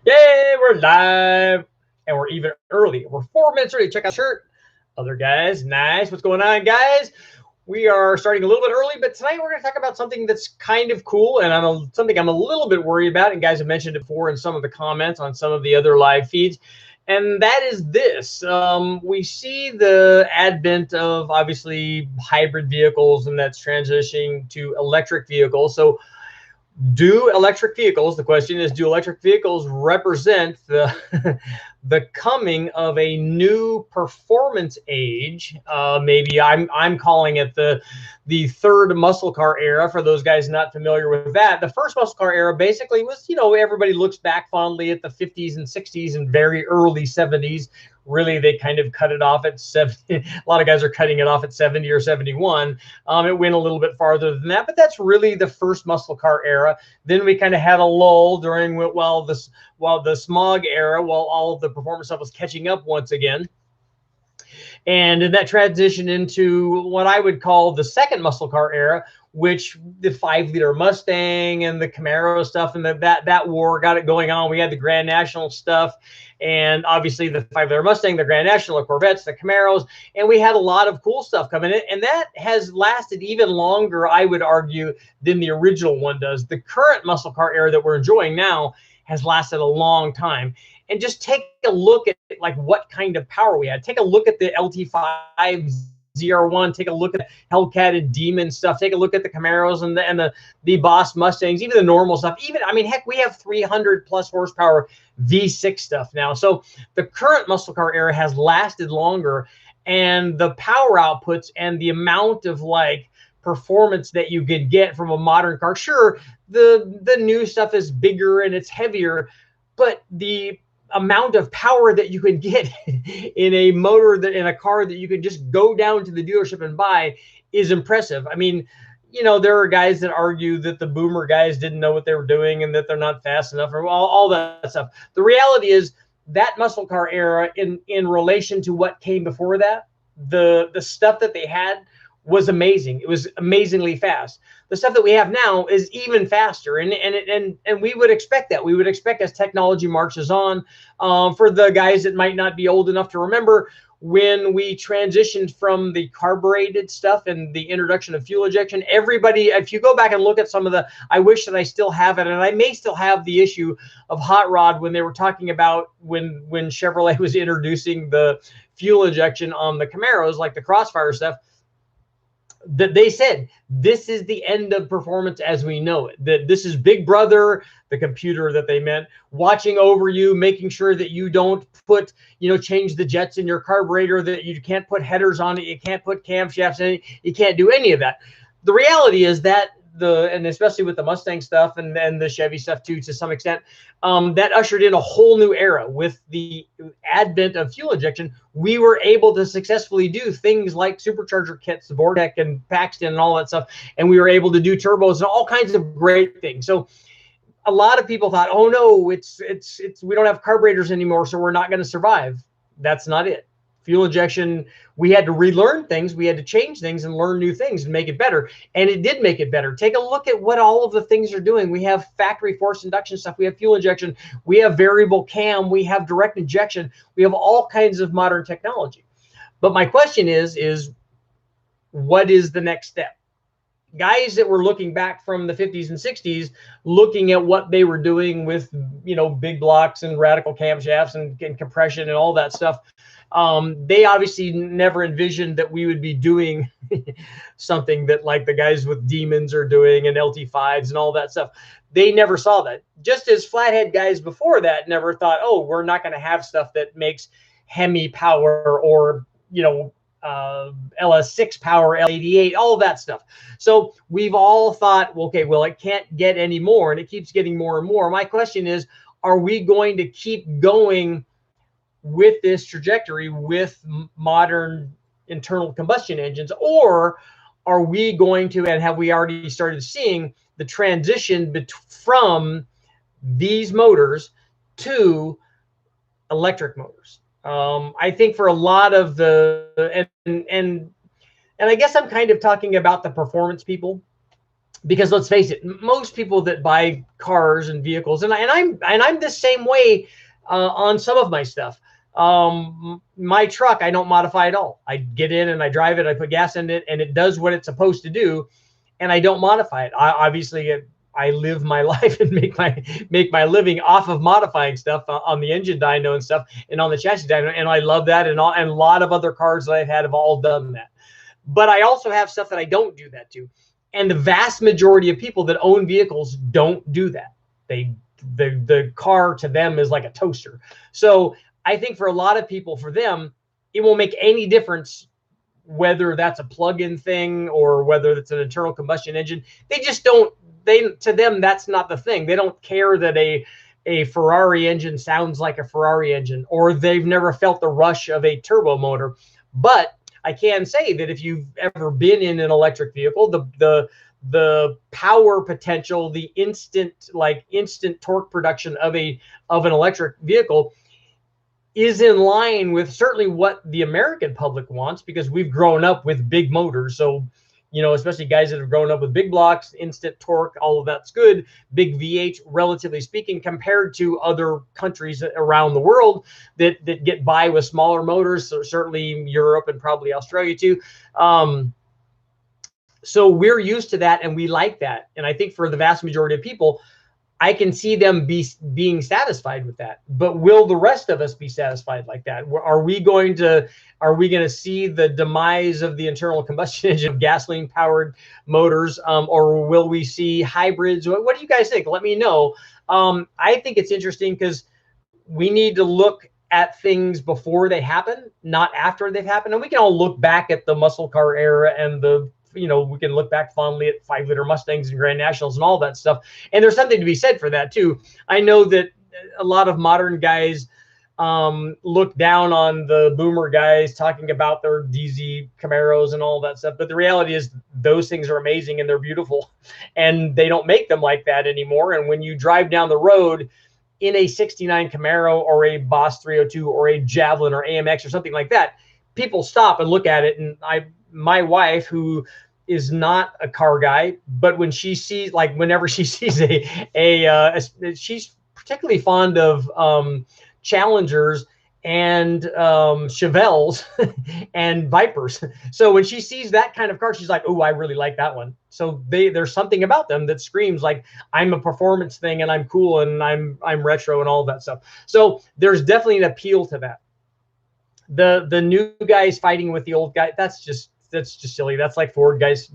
Yay, we're live. And we're even early. We're 4 minutes early. Check out the shirt. Other guys, nice. What's going on, guys? We are starting a little bit early, but tonight we're going to talk about something that's kind of cool and something I'm a little bit worried about. And guys have mentioned it before in some of the comments on some of the other live feeds. And that is this. We see the advent of obviously hybrid vehicles, and that's transitioning to electric vehicles. So do electric vehicles, the question is, do electric vehicles represent the the coming of a new performance age? Maybe I'm calling it the third muscle car era. For those guys not familiar with that, the first muscle car era basically was, everybody looks back fondly at the 50s and 60s and very early 70s. Really, they kind of cut it off at 70. A lot of guys are cutting it off at 70 or 71. It went a little bit farther than that, but that's really the first muscle car era. Then we kind of had a lull during while the smog era, while all of the performance stuff was catching up once again. And then that transitioned into what I would call the second muscle car era, which the 5-liter Mustang and the Camaro stuff, and that war got it going on. We had the Grand National stuff, and obviously the 5-liter Mustang, the Grand National, the Corvettes, the Camaros, and we had a lot of cool stuff coming in, and that has lasted even longer, I would argue, than the original one does. The current muscle car era that we're enjoying now has lasted a long time. And just take a look at like what kind of power we had. Take a look at the LT5 ZR1. Take a look at the Hellcat and Demon stuff. Take a look at the Camaros and the Boss Mustangs, even the normal stuff. Even, I mean, heck, we have 300 plus horsepower V6 stuff now. So the current muscle car era has lasted longer, and the power outputs and the amount of like performance that you could get from a modern car. Sure, the new stuff is bigger and it's heavier, but the amount of power that you can get in a motor that in a car that you can just go down to the dealership and buy is impressive. I mean, there are guys that argue that the boomer guys didn't know what they were doing and that they're not fast enough, or all that stuff. The reality is that muscle car era, in relation to what came before that, the stuff that they had was amazing. It was amazingly fast. The stuff that we have now is even faster, and we would expect that. We would expect, as technology marches on. For the guys that might not be old enough to remember, when we transitioned from the carbureted stuff and the introduction of fuel injection, everybody, if you go back and look at some of the, I wish that I still have it, and I may still have the issue of Hot Rod when they were talking about when Chevrolet was introducing the fuel injection on the Camaros, like the Crossfire stuff, that they said this is the end of performance as we know it. That this is Big Brother, the computer that they meant, watching over you, making sure that you don't put, change the jets in your carburetor, that you can't put headers on it, you can't put camshafts in it, you can't do any of that. The reality is that and especially with the Mustang stuff and the Chevy stuff too, to some extent, that ushered in a whole new era. With the advent of fuel injection, we were able to successfully do things like supercharger kits, the Vortec and Paxton and all that stuff, and we were able to do turbos and all kinds of great things. So a lot of people thought, oh no, it's we don't have carburetors anymore, so we're not going to survive. That's not it. Fuel injection, we had to relearn things, we had to change things and learn new things and make it better. And it did make it better. Take a look at what all of the things are doing. We have factory forced induction stuff, we have fuel injection, we have variable cam, we have direct injection, we have all kinds of modern technology. But my question is what is the next step? Guys that were looking back from the 50s and 60s, looking at what they were doing with, big blocks and radical camshafts and compression and all that stuff, they obviously never envisioned that we would be doing something that like the guys with Demons are doing and LT5s and all that stuff. They never saw that. Just as flathead guys before that never thought, oh, we're not going to have stuff that makes Hemi power or, LS6 power, L88, all of that stuff. So we've all thought, okay, well, it can't get any more, and it keeps getting more and more. My question is, are we going to keep going with this trajectory with modern internal combustion engines, or are we going to, and have we already started seeing the transition from these motors to electric motors? I think for a lot of the, and I guess I'm kind of talking about the performance people. because let's face it, most people that buy cars and vehicles, and I'm the same way on some of my stuff. My truck, I don't modify at all. I get in and I drive it, I put gas in it, and it does what it's supposed to do, and I don't modify it. I live my life and make my living off of modifying stuff on the engine dyno and stuff, and on the chassis dyno, and I love that, and a lot of other cars that I've had have all done that. But I also have stuff that I don't do that to. And the vast majority of people that own vehicles don't do that. The car to them is like a toaster. So I think for a lot of people, for them, it won't make any difference whether that's a plug-in thing or whether it's an internal combustion engine. They just don't, to them, that's not the thing. They don't care that a Ferrari engine sounds like a Ferrari engine, or they've never felt the rush of a turbo motor. But I can say that if you've ever been in an electric vehicle, the power potential, the instant torque production of an electric vehicle is in line with certainly what the American public wants, because we've grown up with big motors. So, you know, especially guys that have grown up with big blocks, instant torque, all of that's good. Big V8, relatively speaking, compared to other countries around the world that get by with smaller motors. So certainly Europe and probably Australia too. So we're used to that and we like that. And I think for the vast majority of people, I can see them being satisfied with that. But will the rest of us be satisfied like that? Are we going to see the demise of the internal combustion engine of gasoline powered motors, or will we see hybrids? What do you guys think? Let me know. I think it's interesting because we need to look at things before they happen, not after they've happened. And we can all look back at the muscle car era and we can look back fondly at 5-liter Mustangs and Grand Nationals and all that stuff. And there's something to be said for that too. I know that a lot of modern guys look down on the boomer guys talking about their DZ Camaros and all that stuff. But the reality is those things are amazing and they're beautiful, and they don't make them like that anymore. And when you drive down the road in a 69 Camaro or a Boss 302 or a Javelin or AMX or something like that, people stop and look at it. And my wife, who is not a car guy, but when she sees, whenever she sees she's particularly fond of Challengers and Chevelles and Vipers. So when she sees that kind of car, she's like, "Oh, I really like that one." So there's something about them that screams like, I'm a performance thing and I'm cool and I'm retro and all that stuff. So there's definitely an appeal to that. The new guys fighting with the old guy, that's just silly. That's like Ford guys,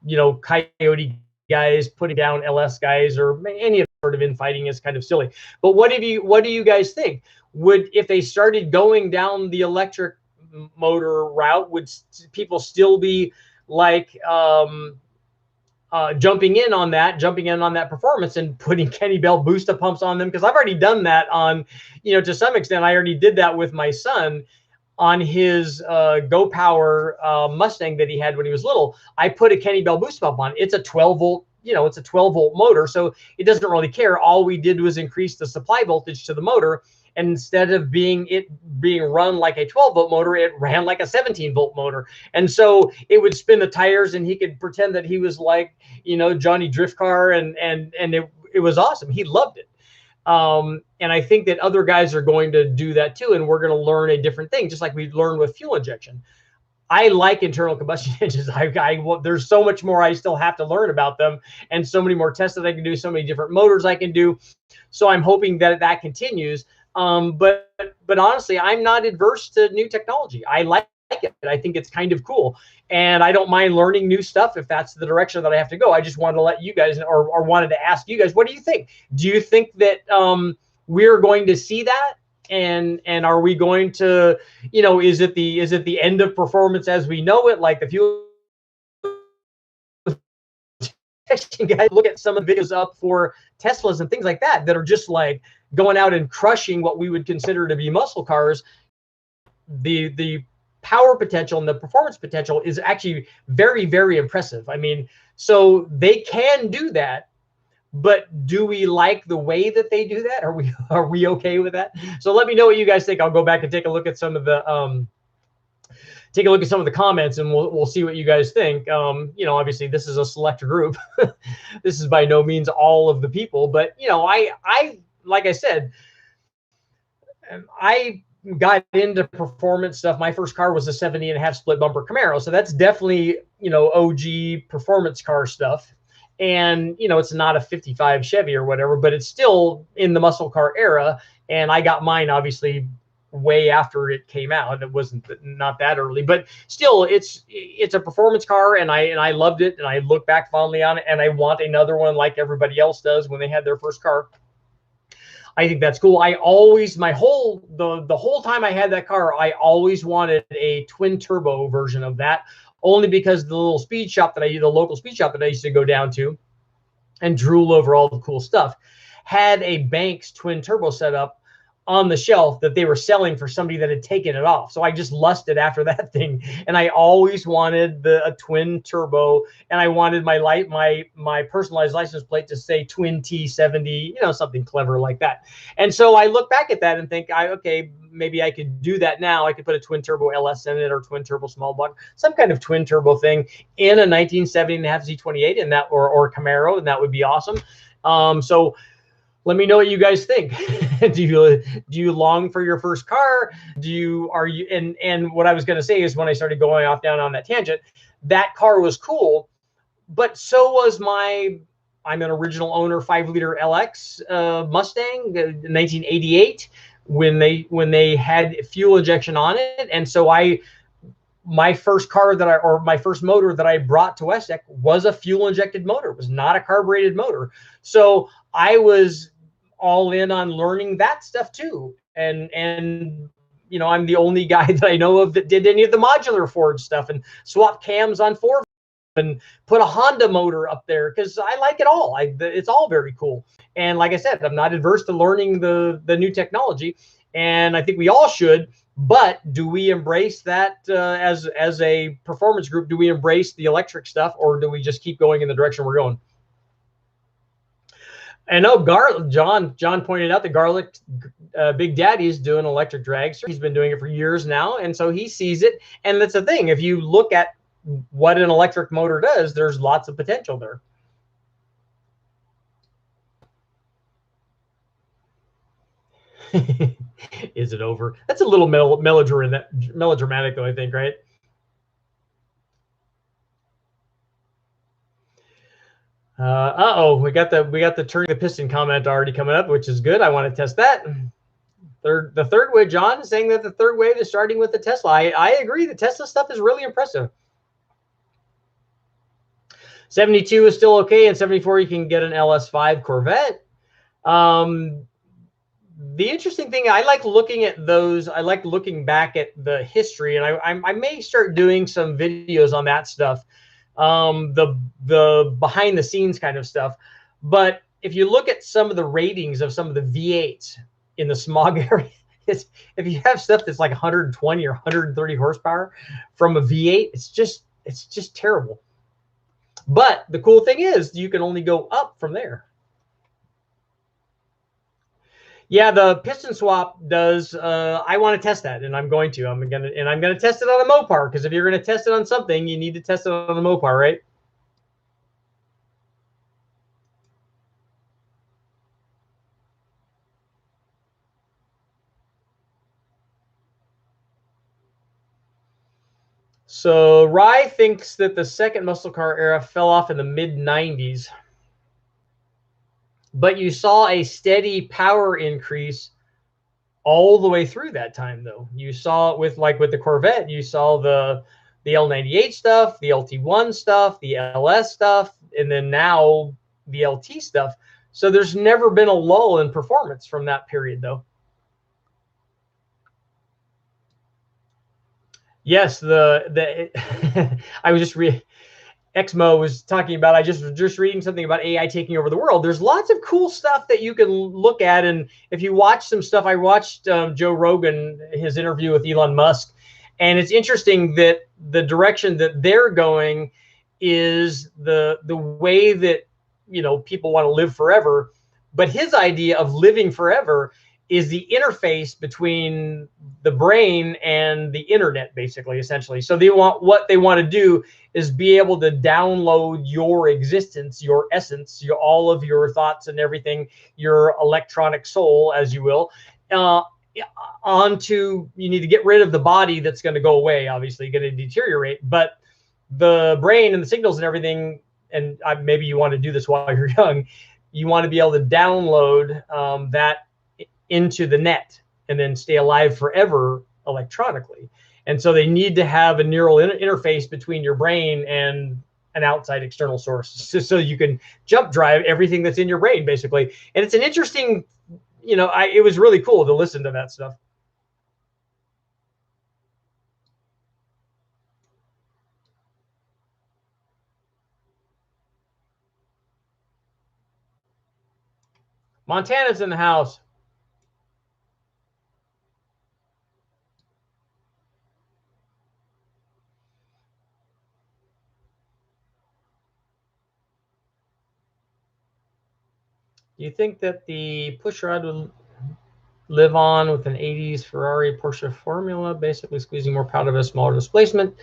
Coyote guys putting down LS guys, or any sort of infighting is kind of silly. But what do you guys think? If they started going down the electric motor route, would people still be like jumping in on that performance and putting Kenny Bell booster pumps on them? Because I've already done that on, to some extent. I already did that with my son on his Go Power Mustang that he had when he was little. I put a Kenny Bell boost pump on. It's a 12 volt, it's a 12 volt motor, so it doesn't really care. All we did was increase the supply voltage to the motor, and instead of being run like a 12 volt motor, it ran like a 17 volt motor. And so it would spin the tires, and he could pretend that he was like, Johnny Drift Car, and it was awesome. He loved it. And I think that other guys are going to do that too, and we're going to learn a different thing, just like we learned with fuel injection. I like internal combustion engines. There's so much more I still have to learn about them, and so many more tests that I can do, so many different motors I can do. So I'm hoping that continues. But honestly, I'm not adverse to new technology. I like it. I think it's kind of cool, and I don't mind learning new stuff if that's the direction that I have to go. I just wanted to let you guys, or wanted to ask you guys, what do you think? Do you think that we're going to see that? And are we going to, is it the end of performance as we know it, like the fuel guys? Look at some of the videos up for Teslas and things like that are just like going out and crushing what we would consider to be muscle cars. The power potential and the performance potential is actually very, very impressive. I mean, so they can do that, but do we like the way that they do that? Are we okay with that? So let me know what you guys think. I'll go back and take a look at some of the take a look at some of the comments, and we'll see what you guys think. You know, obviously this is a select group. This is by no means all of the people, but you know, I like I said, I got into performance stuff. My first car was a 70.5 split bumper Camaro, so that's definitely, you know, OG performance car stuff. And you know, it's not a 55 Chevy or whatever, but it's still in the muscle car era. And I got mine obviously way after it came out. It wasn't not that early, but still, it's a performance car, and I loved it, and I look back fondly on it, and I want another one like everybody else does when they had their first car. I think that's cool. I always, the whole time I had that car, I always wanted a twin turbo version of that, only because the local speed shop that I used to go down to and drool over all the cool stuff had a Banks twin turbo setup on the shelf that they were selling for somebody that had taken it off. So I just lusted after that thing, and I always wanted a twin turbo, and I wanted my personalized license plate to say Twin T70, you know, something clever like that. And so I look back at that and think, okay, maybe I could do that now. I could put a twin turbo LS in it, or twin turbo small block, some kind of twin turbo thing in a 1970.5 Z28 in that, or Camaro, and that would be awesome. So let me know what you guys think. do you long for your first car? And what I was going to say is, when I started going off down on that tangent, that car was cool, but so was I'm an original owner 5-liter LX Mustang, 1988, when they had fuel injection on it. And so my first motor that I brought to West Tech was a fuel injected motor. It was not a carbureted motor. So I was all in on learning that stuff too. And you know, I'm the only guy that I know of that did any of the modular Ford stuff and swap cams on Ford and put a Honda motor up there, because I like it all. It's all very cool. And like I said, I'm not adverse to learning the new technology, and I think we all should. But do we embrace that as a performance group? Do we embrace the electric stuff, or do we just keep going in the direction we're going? I know John pointed out that Garlic Big Daddy is doing electric dragster. He's been doing it for years now, and so he sees it. And that's the thing. If you look at what an electric motor does, there's lots of potential there. Is it over? That's a little melodramatic, though, I think, right? We got the turning the piston comment already coming up, which is good. I want to test that. The third wave, John is saying that the third wave is starting with the Tesla. I agree. The Tesla stuff is really impressive. 72 is still okay, and 74 you can get an LS5 Corvette. The interesting thing, I like looking at those. I like looking back at the history, and I may start doing some videos on that stuff. The behind the scenes kind of stuff. But if you look at some of the ratings of some of the V8s in the smog area, if you have stuff that's like 120 or 130 horsepower from a V8, it's just terrible. But the cool thing is, you can only go up from there. Yeah, the piston swap does. I want to test that, and I'm going to. I'm gonna test it on a Mopar, because if you're gonna test it on something, you need to test it on a Mopar, right? So Rye thinks that the second muscle car era fell off in the mid-90s. But you saw a steady power increase all the way through that time, though. You saw it with the Corvette. You saw the L98 stuff, the LT1 stuff, the LS stuff, and then now the LT stuff. So there's never been a lull in performance from that period, though. Yes, I was just Exmo was talking about. I just reading something about AI taking over the world. There's lots of cool stuff that you can look at, and if you watch some stuff, I watched Joe Rogan, his interview with Elon Musk, and it's interesting that the direction that they're going is the way that, you know, people want to live forever. But his idea of living forever is the interface between the brain and the internet, basically, essentially. So what they want to do is be able to download your existence, your essence, all of your thoughts and everything, your electronic soul, as you will, onto. You need to get rid of the body that's going to go away, obviously, going to deteriorate, but the brain and the signals and everything. And maybe you want to do this while you're young. You want to be able to download that into the net and then stay alive forever electronically. And so they need to have a neural interface between your brain and an outside external source, so you can jump drive everything that's in your brain, basically. And it's an interesting, it was really cool to listen to that stuff. Montana's in the house. Do you think that the pushrod would live on with an 80s Ferrari Porsche formula, basically squeezing more power out of a smaller displacement?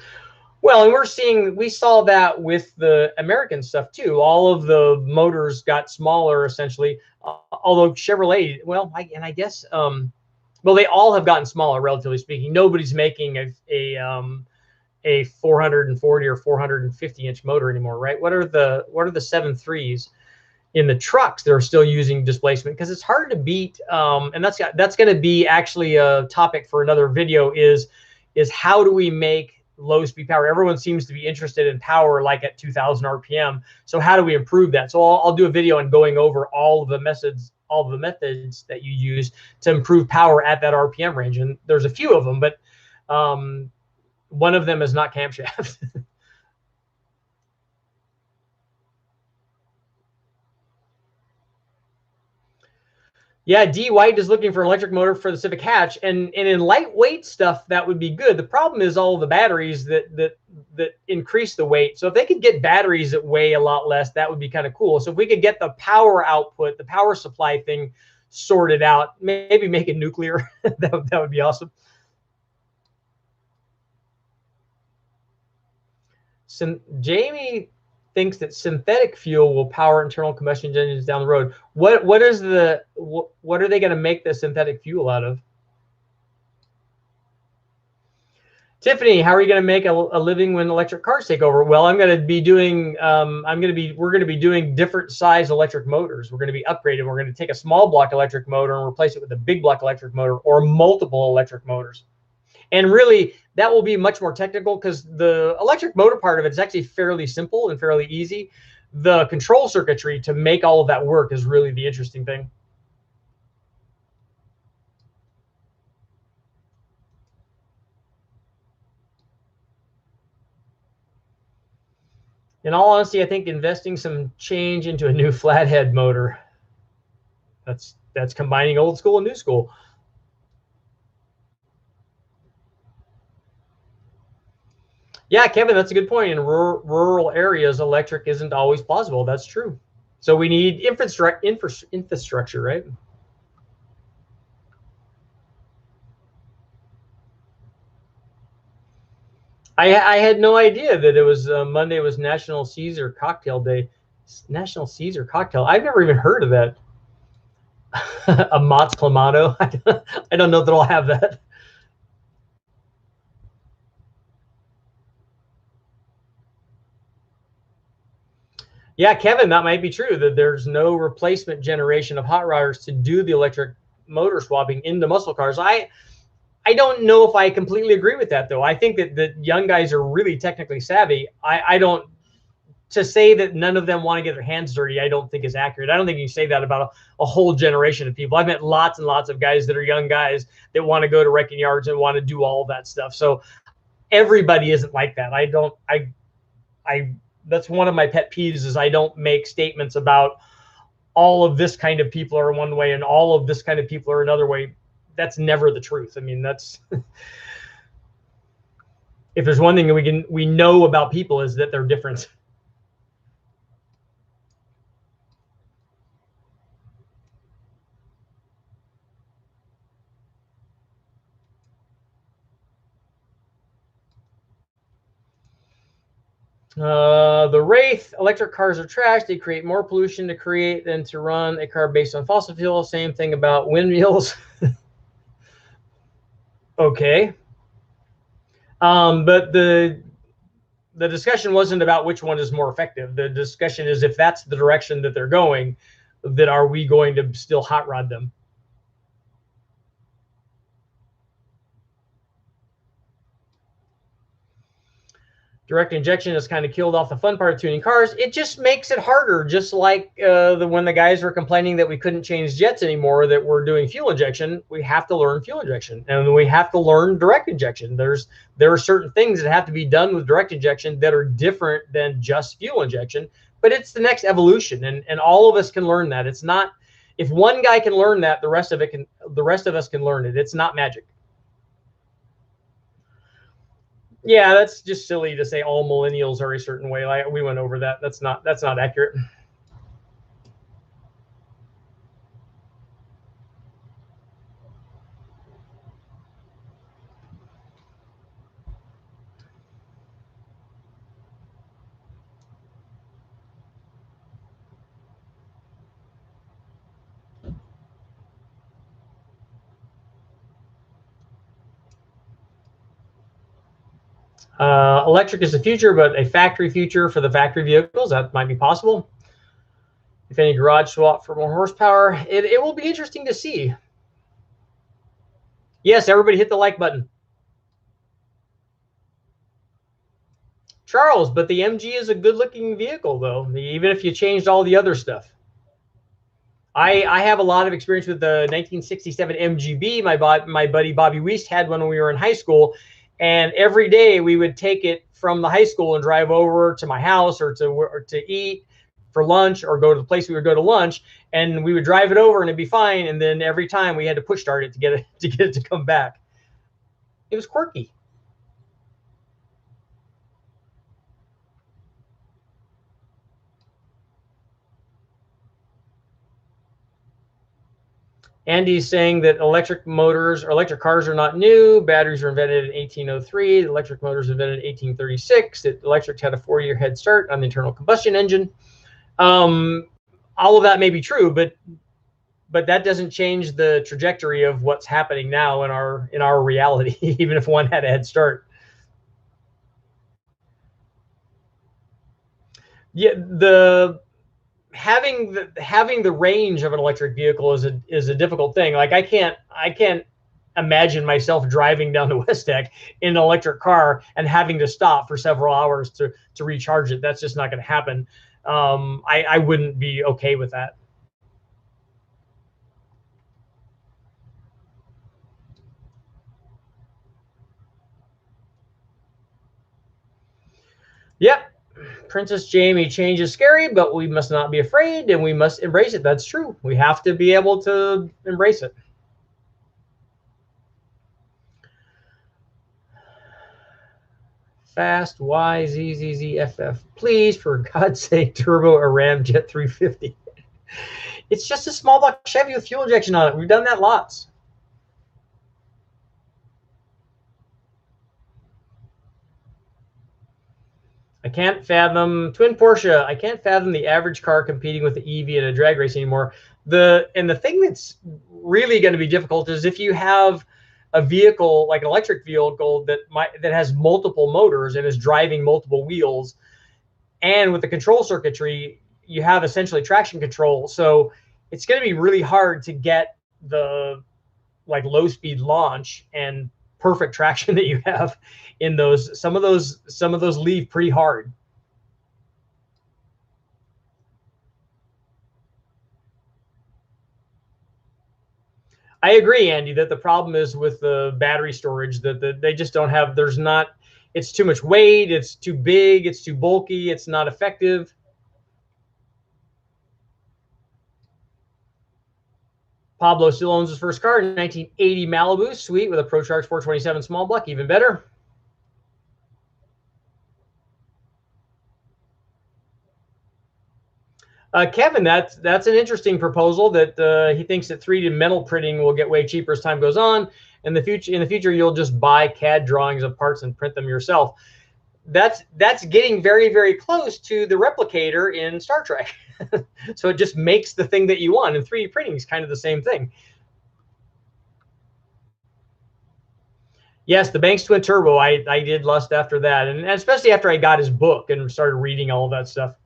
Well, and we saw that with the American stuff too. All of the motors got smaller, essentially. Although Chevrolet, well, I guess, well, they all have gotten smaller, relatively speaking. Nobody's making a 440 or 450 inch motor anymore, right? What are the 7.3s in the trucks that are still using displacement? Because it's hard to beat, and that's going to be actually a topic for another video. Is how do we make low speed power? Everyone seems to be interested in power like at 2000 RPM. So how do we improve that? So I'll do a video on going over all of the methods that you use to improve power at that RPM range. And there's a few of them, but one of them is not camshaft. Yeah, D White is looking for an electric motor for the Civic hatch, and in lightweight stuff that would be good. The problem is all the batteries that increase the weight. So if they could get batteries that weigh a lot less, that would be kind of cool. So if we could get the power output, the power supply thing sorted out, maybe make it nuclear, that would be awesome. Jamie thinks that synthetic fuel will power internal combustion engines down the road. What are they going to make the synthetic fuel out of? Tiffany, how are you going to make a living when electric cars take over? Well, we're going to be doing different size electric motors. We're going to be upgraded. We're going to take a small block electric motor and replace it with a big block electric motor or multiple electric motors. And really, that will be much more technical because the electric motor part of it is actually fairly simple and fairly easy. The control circuitry to make all of that work is really the interesting thing. In all honesty, I think investing some change into a new flathead motor, that's combining old school and new school. Yeah, Kevin, that's a good point. In rural areas, electric isn't always plausible. That's true. So we need infrastructure, right? I had no idea that it was Monday was National Caesar Cocktail Day. National Caesar Cocktail. I've never even heard of that. A Mott's Clamato. I don't know that I'll have that. Yeah, Kevin, that might be true, that there's no replacement generation of hot rodders to do the electric motor swapping into muscle cars. I don't know if I completely agree with that, though. I think that young guys are really technically savvy. I don't, to say that none of them want to get their hands dirty, I don't think is accurate. I don't think you can say that about a whole generation of people. I've met lots and lots of guys that are young guys that want to go to wrecking yards and want to do all that stuff. So everybody isn't like that. That's one of my pet peeves is I don't make statements about all of this kind of people are one way and all of this kind of people are another way. That's never the truth. I mean, that's if there's one thing that we know about people is that they're different. The Wraith, electric cars are trash. They create more pollution to create than to run a car based on fossil fuel. Same thing about windmills. Okay. But the discussion wasn't about which one is more effective. The discussion is if that's the direction that they're going, then are we going to still hot rod them? Direct injection has kind of killed off the fun part of tuning cars. It just makes it harder, just like when the guys were complaining that we couldn't change jets anymore, that we're doing fuel injection. We have to learn fuel injection, and we have to learn direct injection. There are certain things that have to be done with direct injection that are different than just fuel injection, but it's the next evolution, and all of us can learn that. It's not, if one guy can learn that, the rest of us can learn it. It's not magic. Yeah, that's just silly to say all millennials are a certain way. Like, we went over that. That's not accurate. Electric is the future, but a factory future for the factory vehicles, that might be possible. If any garage swap for more horsepower, it will be interesting to see. Yes, everybody hit the like button. Charles, but the MG is a good-looking vehicle, though, even if you changed all the other stuff. I have a lot of experience with the 1967 MGB. My buddy Bobby Wiest had one when we were in high school, and every day we would take it from the high school and drive over to my house or to eat for lunch, or go to the place we would go to lunch, and we would drive it over and it'd be fine. And then every time we had to push start it to get it to come back. It was quirky. Andy's saying that electric cars are not new. Batteries were invented in 1803. Electric motors invented in 1836. Electric had a 4-year head start on the internal combustion engine. All of that may be true, but that doesn't change the trajectory of what's happening now in our reality, even if one had a head start. Yeah, having the range of an electric vehicle is a difficult thing. Like, I can't imagine myself driving down to West Tech in an electric car and having to stop for several hours to recharge it. That's just not going to happen. I wouldn't be okay with that. Yep. Princess Jamie, change is scary, but we must not be afraid, and we must embrace it. That's true. We have to be able to embrace it. Fast YZZZFF. Please, for God's sake, turbo a Ramjet 350. It's just a small block Chevy with fuel injection on it. We've done that lots. I can't fathom twin Porsche. I can't fathom the average car competing with the EV in a drag race anymore. The thing that's really going to be difficult is if you have a vehicle like an electric vehicle that has multiple motors and is driving multiple wheels, and with the control circuitry, you have essentially traction control. So it's going to be really hard to get the low speed launch and perfect traction that you have in those. Some of those leave pretty hard. I agree, Andy, that the problem is with the battery storage, that they just don't have, it's too much weight, it's too big, it's too bulky, it's not effective. Pablo still owns his first car in 1980 Malibu, sweet, with a ProCharge 427 small block, even better. Kevin, that's an interesting proposal, that he thinks that 3D metal printing will get way cheaper as time goes on. In the future, you'll just buy CAD drawings of parts and print them yourself. that's getting very, very close to the replicator in Star Trek. So it just makes the thing that you want, and 3D printing is kind of the same thing. Yes, the Banks twin turbo, I did lust after that, and especially after I got his book and started reading all of that stuff.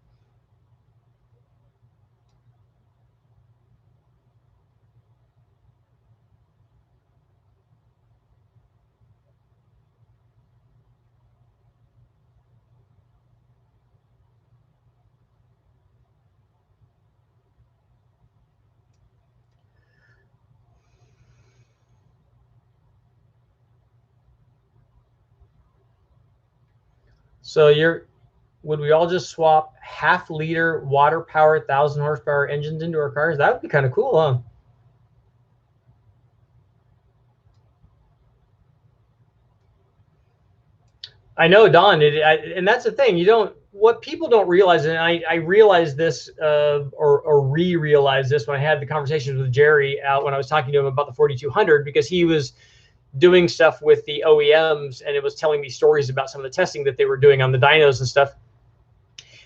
So would we all just swap half-liter water-powered 1,000 horsepower engines into our cars? That would be kind of cool, huh? I know, Don, and that's the thing. What people don't realize, and I realized this or re-realized this when I had the conversations with Jerry out when I was talking to him about the 4200, because he was doing stuff with the OEMs and it was telling me stories about some of the testing that they were doing on the dynos and stuff.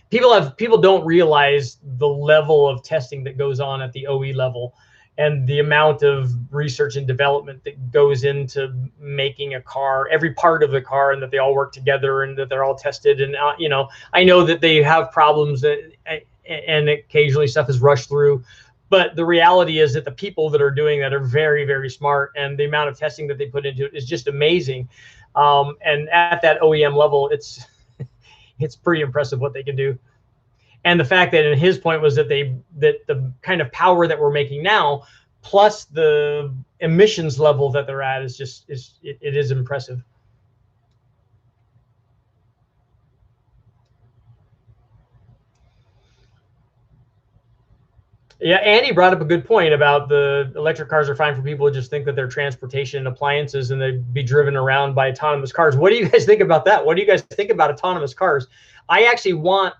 People don't realize the level of testing that goes on at the OE level and the amount of research and development that goes into making a car, every part of the car, and that they all work together and that they're all tested. And, I know that they have problems and occasionally stuff is rushed through. But the reality is that the people that are doing that are very, very smart, and the amount of testing that they put into it is just amazing. And at that OEM level, it's pretty impressive what they can do. And the fact that, in his point, was that the kind of power that we're making now, plus the emissions level that they're at, is impressive. Yeah, Andy brought up a good point about the electric cars are fine for people who just think that they're transportation appliances and they'd be driven around by autonomous cars. What do you guys think about that? What do you guys think about autonomous cars? I actually want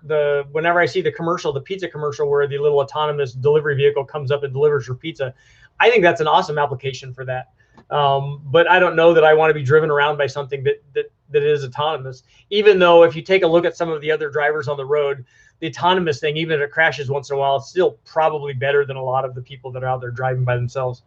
whenever I see the commercial, the pizza commercial, where the little autonomous delivery vehicle comes up and delivers your pizza, I think that's an awesome application for that. But I don't know that I want to be driven around by something that is autonomous, even though if you take a look at some of the other drivers on the road, the autonomous thing, even if it crashes once in a while, it's still probably better than a lot of the people that are out there driving by themselves.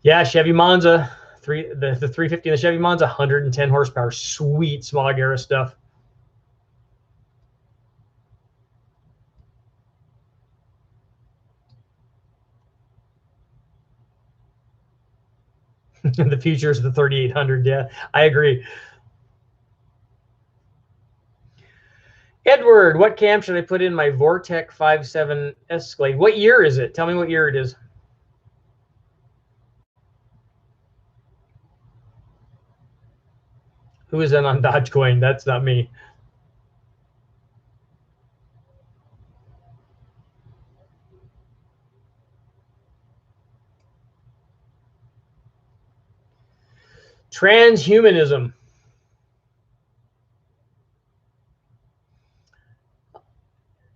Yeah, Chevy Monza, the 350 in the Chevy Monza, 110 horsepower, sweet smog era stuff. The future is the 3800. Yeah, I agree. Edward, what cam should I put in my Vortec 5.7 Escalade? What year is it? Tell me what year it is. Who is in on Dogecoin? That's not me. Transhumanism.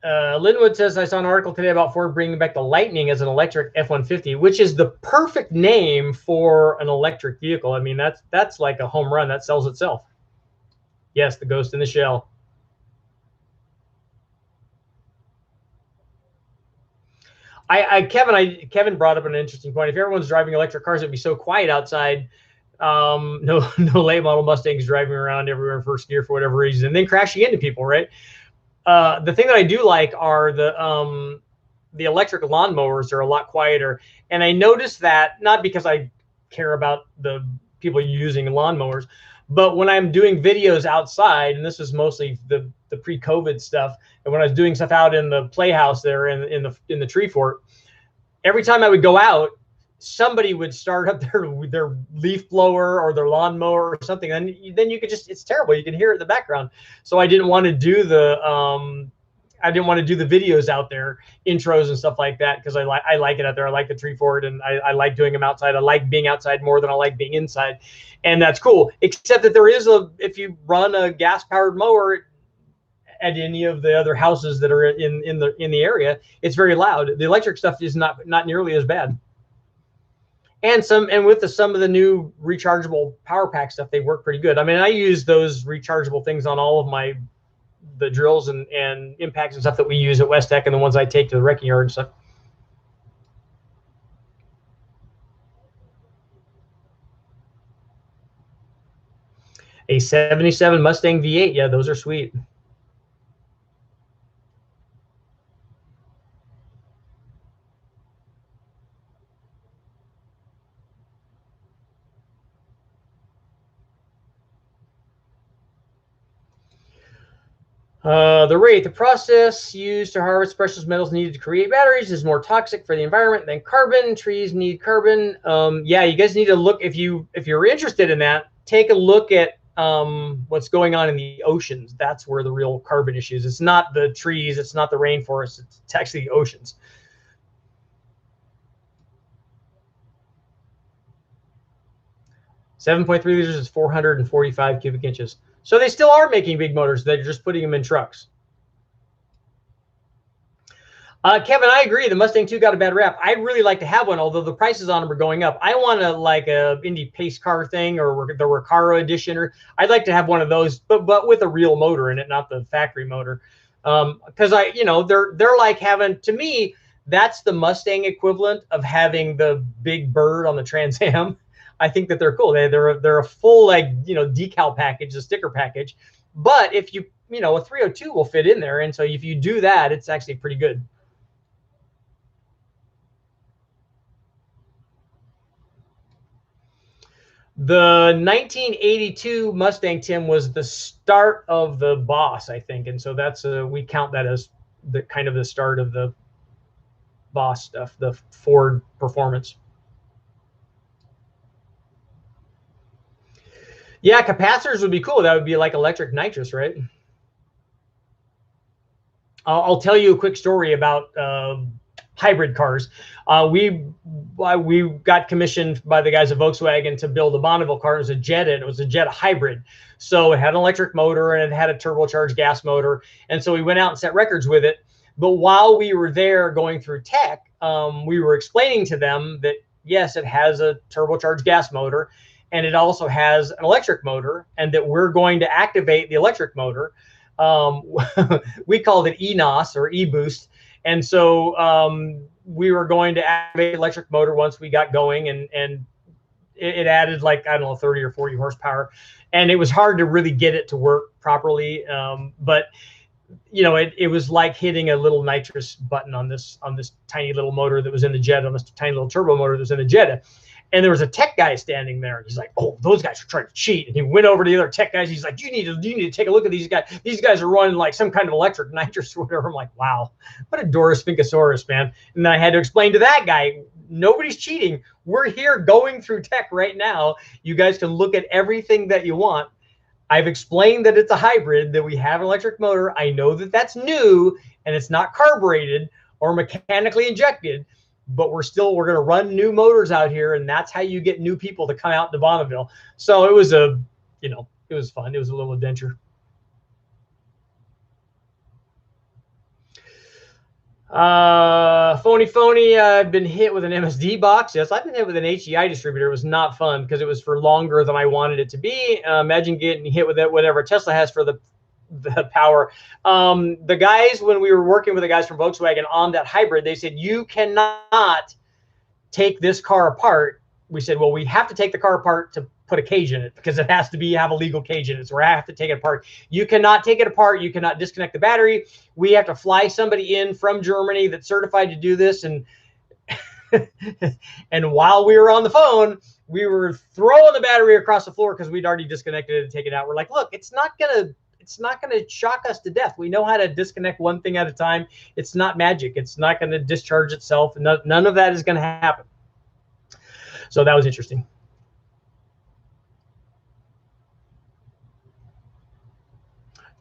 Linwood says, I saw an article today about Ford bringing back the Lightning as an electric F-150, which is the perfect name for an electric vehicle. I mean, that's like a home run. That sells itself. Yes, the Ghost in the Shell. Kevin brought up an interesting point. If everyone's driving electric cars, it'd be so quiet outside. No late model Mustangs driving around everywhere in first gear for whatever reason, and then crashing into people, right? The thing that I do like are the electric lawnmowers are a lot quieter. And I noticed that, not because I care about the people using lawnmowers, but when I'm doing videos outside, and this is mostly the pre-COVID stuff, and when I was doing stuff out in the playhouse there in the tree fort, every time I would go out, somebody would start up their leaf blower or their lawnmower or something, and then you could it's terrible. You can hear it in the background. So I didn't want to do the videos out there, intros and stuff like that, because I like it out there. I like the tree fort, and I like doing them outside. I like being outside more than I like being inside, and that's cool. Except that if you run a gas powered mower at any of the other houses that are in the area. It's very loud. The electric stuff is not nearly as bad. And with some of the new rechargeable power pack stuff, they work pretty good. I mean, I use those rechargeable things on all of the drills and impacts and stuff that we use at West Tech, and the ones I take to the wrecking yard and stuff. A 77 Mustang V8. Yeah, those are sweet. The process used to harvest precious metals needed to create batteries is more toxic for the environment than carbon. Trees need carbon. Yeah, you guys need to look, if you're interested in that, take a look at what's going on in the oceans. That's where the real carbon issues. It's not the trees, it's not the rainforest, it's actually the oceans. .3 liters is 445 cubic inches. So they still are making big motors. They're just putting them in trucks. Kevin, I agree. The Mustang 2 got a bad rap. I'd really like to have one, although the prices on them are going up. I want a Indy pace car thing, or the Recaro edition, or I'd like to have one of those, but with a real motor in it, not the factory motor. Because they're like having, to me, that's the Mustang equivalent of having the big bird on the Trans Am. I think that they're cool. They're a full decal package, a sticker package. But if a 302 will fit in there, and so if you do that, it's actually pretty good. The 1982 Mustang, Tim, was the start of the Boss, I think, and so that's we count that as the kind of the start of the Boss stuff, the Ford performance. Yeah, capacitors would be cool. That would be like electric nitrous, right? I'll tell you a quick story about hybrid cars. We got commissioned by the guys at Volkswagen to build a Bonneville car. It was a Jetta, and it was a Jetta hybrid. So it had an electric motor and it had a turbocharged gas motor. And so we went out and set records with it. But while we were there going through tech, we were explaining to them that, yes, it has a turbocharged gas motor, and it also has an electric motor, and that we're going to activate the electric motor. We called it eNOS, or eBoost. And so we were going to activate the electric motor once we got going, and it added 30 or 40 horsepower. And it was hard to really get it to work properly. But it was like hitting a little nitrous button on this tiny little motor that was in the Jetta, on this tiny little turbo motor that was in the Jetta. And there was a tech guy standing there, and he's like, "Oh, those guys are trying to cheat." And he went over to the other tech guys. He's like, "You need to take a look at these guys. These guys are running like some kind of electric nitrous or whatever." I'm like, "Wow, what a Doris Finkosaurus, man!" And then I had to explain to that guy, "Nobody's cheating. We're here going through tech right now. You guys can look at everything that you want. I've explained that it's a hybrid, that we have an electric motor. I know that that's new and it's not carbureted or mechanically injected." But we're going to run new motors out here, and that's how you get new people to come out to Bonneville. So it was it was fun. It was a little adventure. Phony. I've been hit with an MSD box. Yes, I've been hit with an HEI distributor. It was not fun because it was for longer than I wanted it to be. Imagine getting hit with whatever Tesla has for the power. The guys, when we were working with the guys from Volkswagen on that hybrid, they said, "You cannot take this car apart." We said, "Well, we have to take the car apart to put a cage in it because it has to have a legal cage in it. So I have to take it apart. You cannot take it apart. You cannot disconnect the battery. We have to fly somebody in from Germany that's certified to do this." And and while we were on the phone, we were throwing the battery across the floor because we'd already disconnected it and taken it out. We're like, "Look, it's not gonna shock us to death. We know how to disconnect one thing at a time. It's not magic. It's not going to discharge itself. None of that is going to happen." So that was interesting.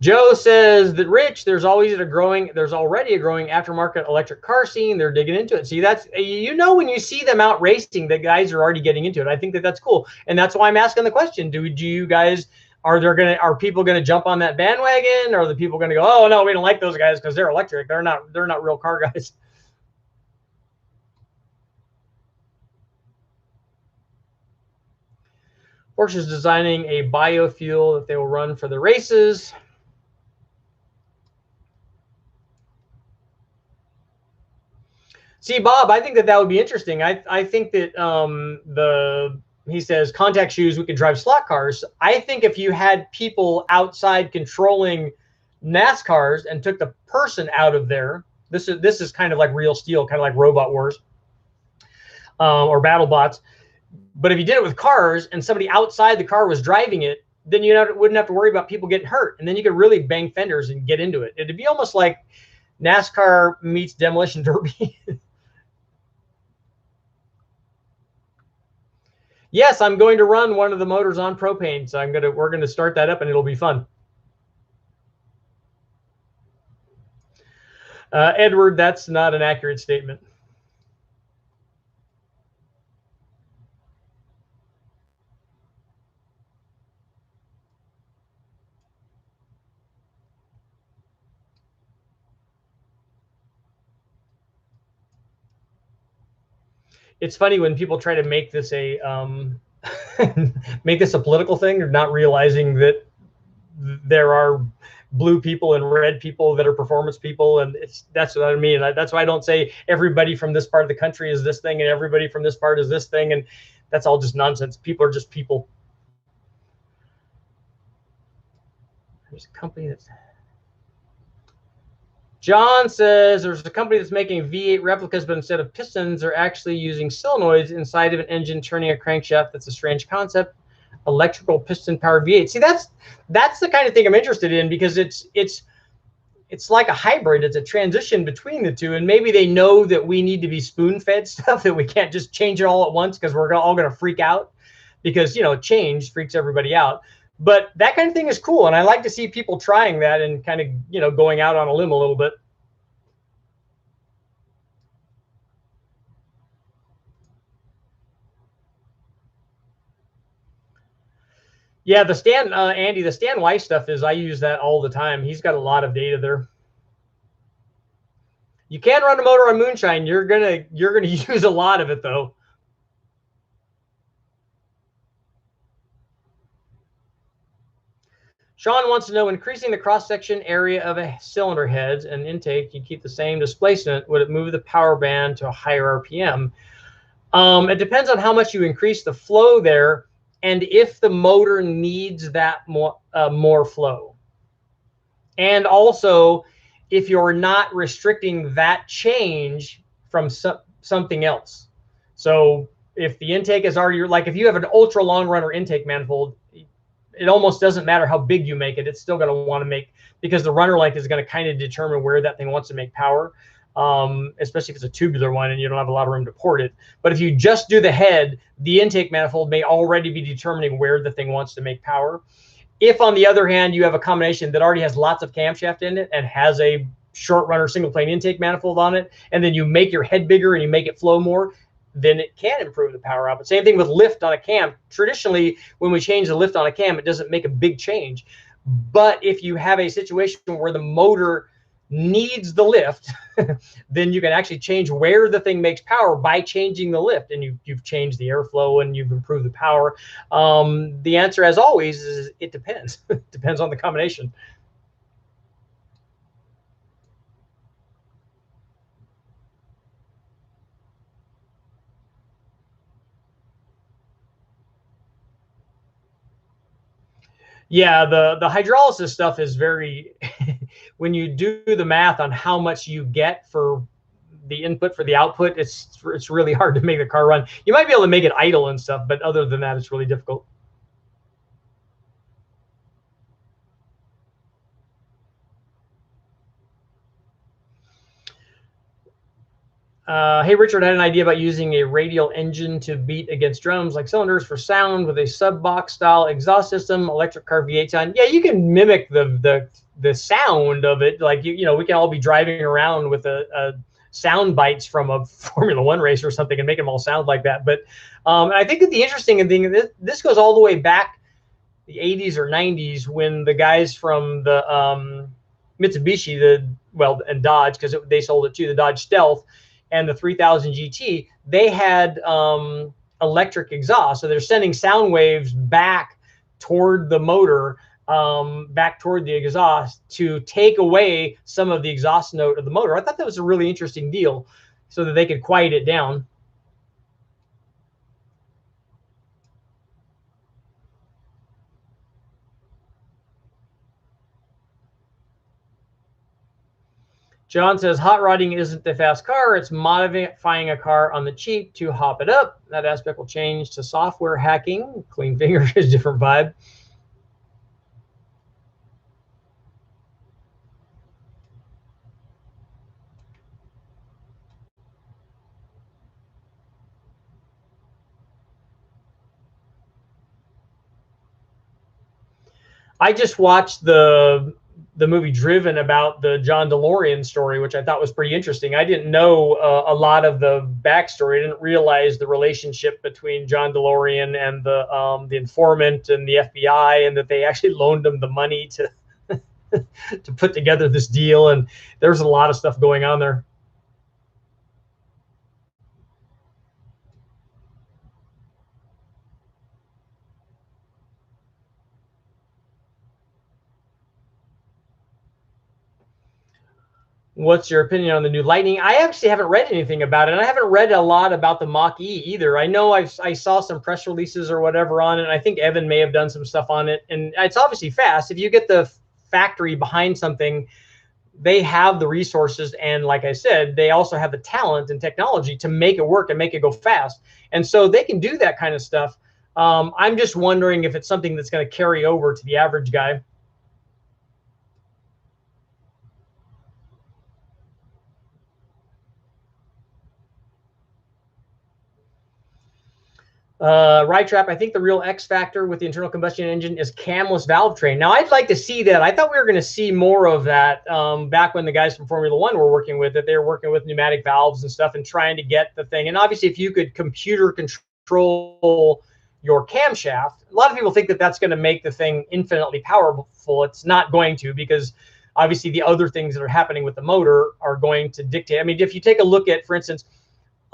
Joe says that, "Rich, there's already a growing aftermarket electric car scene. They're digging into it." See, that's, when you see them out racing, the guys are already getting into it. I think that that's cool. And that's why I'm asking the question. Do you guys Are people gonna jump on that bandwagon? Or are the people gonna go, oh no, we don't like those guys because they're electric. They're not real car guys. Porsche is designing a biofuel that they will run for the races. See, Bob, I think that would be interesting. I think that he says contact shoes, we could drive slot cars. I think if you had people outside controlling NASCARs and took the person out of there, this is kind of like Real Steel, kind of like Robot Wars or Battle Bots. But if you did it with cars and somebody outside the car was driving it, then you wouldn't have to worry about people getting hurt. And then you could really bang fenders and get into it. It'd be almost like NASCAR meets Demolition Derby. Yes, I'm going to run one of the motors on propane. So we're gonna start that up and it'll be fun. Edward, that's not an accurate statement. It's funny when people try to make this a make this a political thing, not realizing that there are blue people and red people that are performance people, and that's what I mean. That's why I don't say everybody from this part of the country is this thing and everybody from this part is this thing, and that's all just nonsense. People are just people. There's a company that's John says there's a company that's making V8 replicas, but instead of pistons, they're actually using solenoids inside of an engine turning a crankshaft. That's a strange concept. Electrical piston powered V8. See, that's the kind of thing I'm interested in, because it's like a hybrid. It's a transition between the two, and maybe they know that we need to be spoon-fed stuff, that we can't just change it all at once because we're all going to freak out, because change freaks everybody out. But that kind of thing is cool, and I like to see people trying that and kind of going out on a limb a little bit. Yeah, the Stan Andy, the Stan Weiss stuff is, I use that all the time. He's got a lot of data there. You can run a motor on moonshine. You're gonna use a lot of it though. Sean wants to know, increasing the cross-section area of a cylinder heads and intake, you keep the same displacement, would it move the power band to a higher RPM? It depends on how much you increase the flow there, and if the motor needs that more flow. And also, if you're not restricting that change from something else. So if the intake is already, like if you have an ultra long runner intake manifold, it almost doesn't matter how big you make it. It's still going to want to make, because the runner length is going to kind of determine where that thing wants to make power, especially if it's a tubular one and you don't have a lot of room to port it. But if you just do the head, the intake manifold may already be determining where the thing wants to make power. If, on the other hand, you have a combination that already has lots of camshaft in it and has a short runner single plane intake manifold on it, and then you make your head bigger and you make it flow more, then it can improve the power output. Same thing with lift on a cam. Traditionally, when we change the lift on a cam, it doesn't make a big change. But if you have a situation where the motor needs the lift, then you can actually change where the thing makes power by changing the lift, and you've changed the airflow and you've improved the power. The answer, as always, is it depends. It depends on the combination. Yeah, the hydrolysis stuff is very, when you do the math on how much you get for the input for the output, it's really hard to make the car run. You might be able to make it idle and stuff, but other than that, it's really difficult. Hey, Richard, I had an idea about using a radial engine to beat against drums like cylinders for sound with a sub-box style exhaust system, electric car V8 sound. Yeah, you can mimic the sound of it. Like, we can all be driving around with a sound bites from a Formula One race or something and make them all sound like that. But I think that the interesting thing, this goes all the way back. the 80s or 90s when the guys from the Mitsubishi, and Dodge, because they sold it too, the Dodge Stealth and the 3000 GT, they had electric exhaust. So they're sending sound waves back toward the motor, back toward the exhaust to take away some of the exhaust note of the motor. I thought that was a really interesting deal so that they could quiet it down. John says, hot rodding isn't the fast car. It's modifying a car on the cheap to hop it up. That aspect will change to software hacking. Clean finger is a different vibe. I just watched the movie Driven about the John DeLorean story, which I thought was pretty interesting. I didn't know a lot of the backstory. I didn't realize the relationship between John DeLorean and the informant and the FBI, and that they actually loaned him the money to to put together this deal. And there's a lot of stuff going on there. What's your opinion on the new Lightning? I actually haven't read anything about it, and I haven't read a lot about the Mach-E either. I know I saw some press releases or whatever on it, and I think Evan may have done some stuff on it, and it's obviously fast. If you get the factory behind something, they have the resources, and like I said, they also have the talent and technology to make it work and make it go fast, and so they can do that kind of stuff. I'm just wondering if it's something that's going to carry over to the average guy. Ride Trap, I think the real X factor with the internal combustion engine is camless valve train. Now, I'd like to see that. I thought we were going to see more of that back when the guys from Formula One were working with it. They were working with pneumatic valves and stuff and trying to get the thing. And obviously, if you could computer control your camshaft, a lot of people think that that's going to make the thing infinitely powerful. It's not going to, because obviously the other things that are happening with the motor are going to dictate. I mean, if you take a look at, for instance,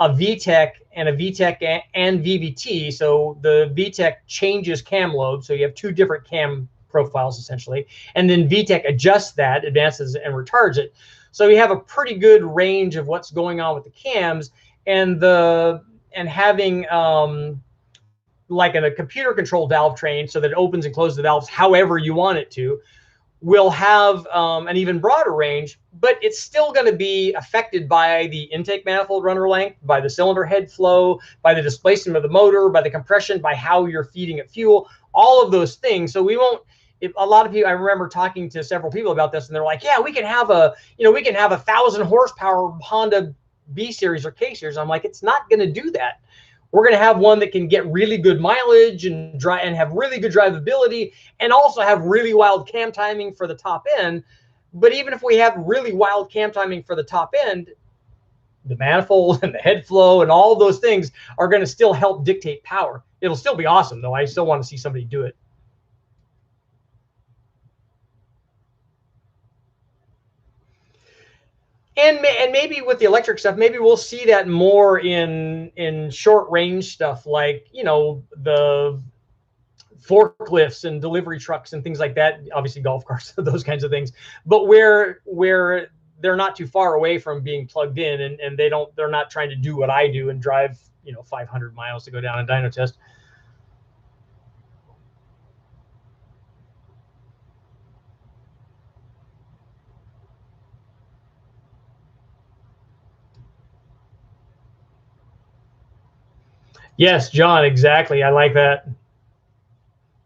a VTEC and a VTEC and VVT. So the VTEC changes cam lobe. So you have two different cam profiles essentially. And then VTEC adjusts that, advances and retards it. So you have a pretty good range of what's going on with the cams, and having like a computer controlled valve train so that it opens and closes the valves however you want it to, will have an even broader range, but it's still going to be affected by the intake manifold runner length, by the cylinder head flow, by the displacement of the motor, by the compression, by how you're feeding it fuel, all of those things. So we won't, a lot of people, I remember talking to several people about this, and they're like, yeah, we can have a 1,000 horsepower Honda B series or K series. I'm like, it's not going to do that. We're going to have one that can get really good mileage and have really good drivability, and also have really wild cam timing for the top end. But even if we have really wild cam timing for the top end, the manifold and the head flow and all those things are going to still help dictate power. It'll still be awesome, though. I still want to see somebody do it. And maybe with the electric stuff, maybe we'll see that more in short range stuff, like, you know, the forklifts and delivery trucks and things like that. Obviously golf carts, those kinds of things, but where they're not too far away from being plugged in, and they're not trying to do what I do and drive, 500 miles to go down and dyno test. Yes, John, exactly. I like that.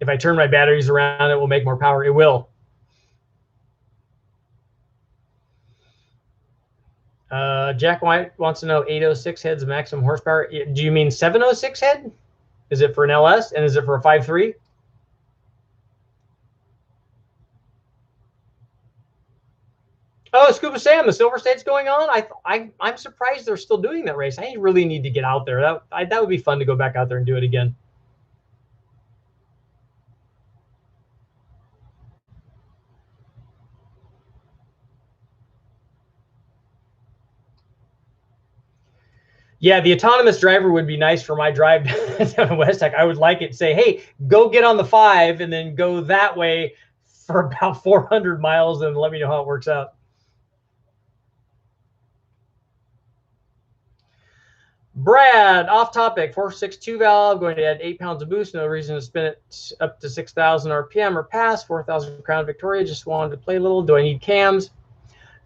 If I turn my batteries around, it will make more power. It will. Jack White wants to know 806 heads of maximum horsepower. Do you mean 706 head? Is it for an LS, and is it for a 5.3? Oh, Scuba Sam, the Silver State's going on. I'm surprised they're still doing that race. I really need to get out there. That would be fun to go back out there and do it again. Yeah, the autonomous driver would be nice for my drive down to West Tech. I would like it to say, hey, go get on the 5 and then go that way for about 400 miles and let me know how it works out. Brad, off topic, 462 valve, going to add 8 pounds of boost. No reason to spin it up to 6,000 RPM or past. 4,000 Crown Victoria. Just wanted to play a little. Do I need cams?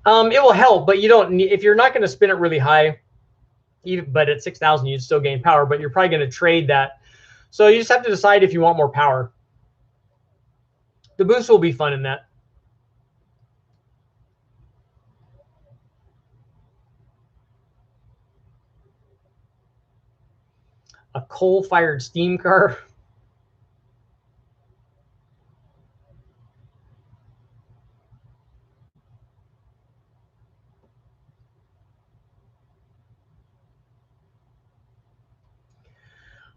It will help, but you don't need, if you're not going to spin it really high, but at 6,000, you'd still gain power, but you're probably going to trade that. So you just have to decide if you want more power. The boost will be fun in that. A coal-fired steam car.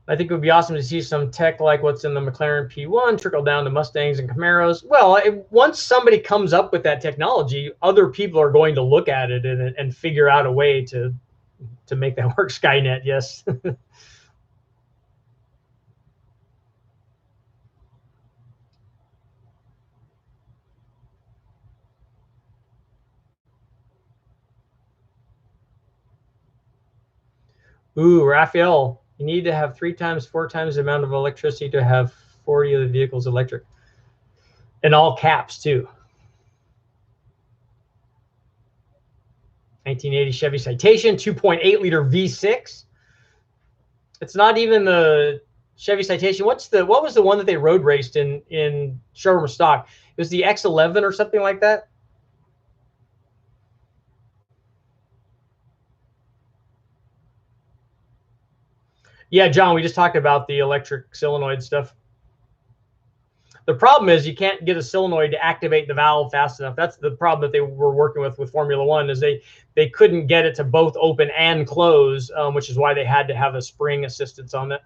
I think it would be awesome to see some tech like what's in the McLaren P1 trickle down to Mustangs and Camaros. Well, once somebody comes up with that technology, other people are going to look at it and figure out a way to make that work. Skynet, yes. Ooh, Raphael, you need to have 3 times, 4 times the amount of electricity to have 40 of the vehicles electric. In all caps, too. 1980 Chevy Citation, 2.8 liter V6. It's not even the Chevy Citation. What was the one that they road raced in showroom stock? It was the X11 or something like that. Yeah, John, we just talked about the electric solenoid stuff. The problem is you can't get a solenoid to activate the valve fast enough. That's the problem that they were working with Formula One, is they couldn't get it to both open and close, which is why they had to have a spring assistance on it.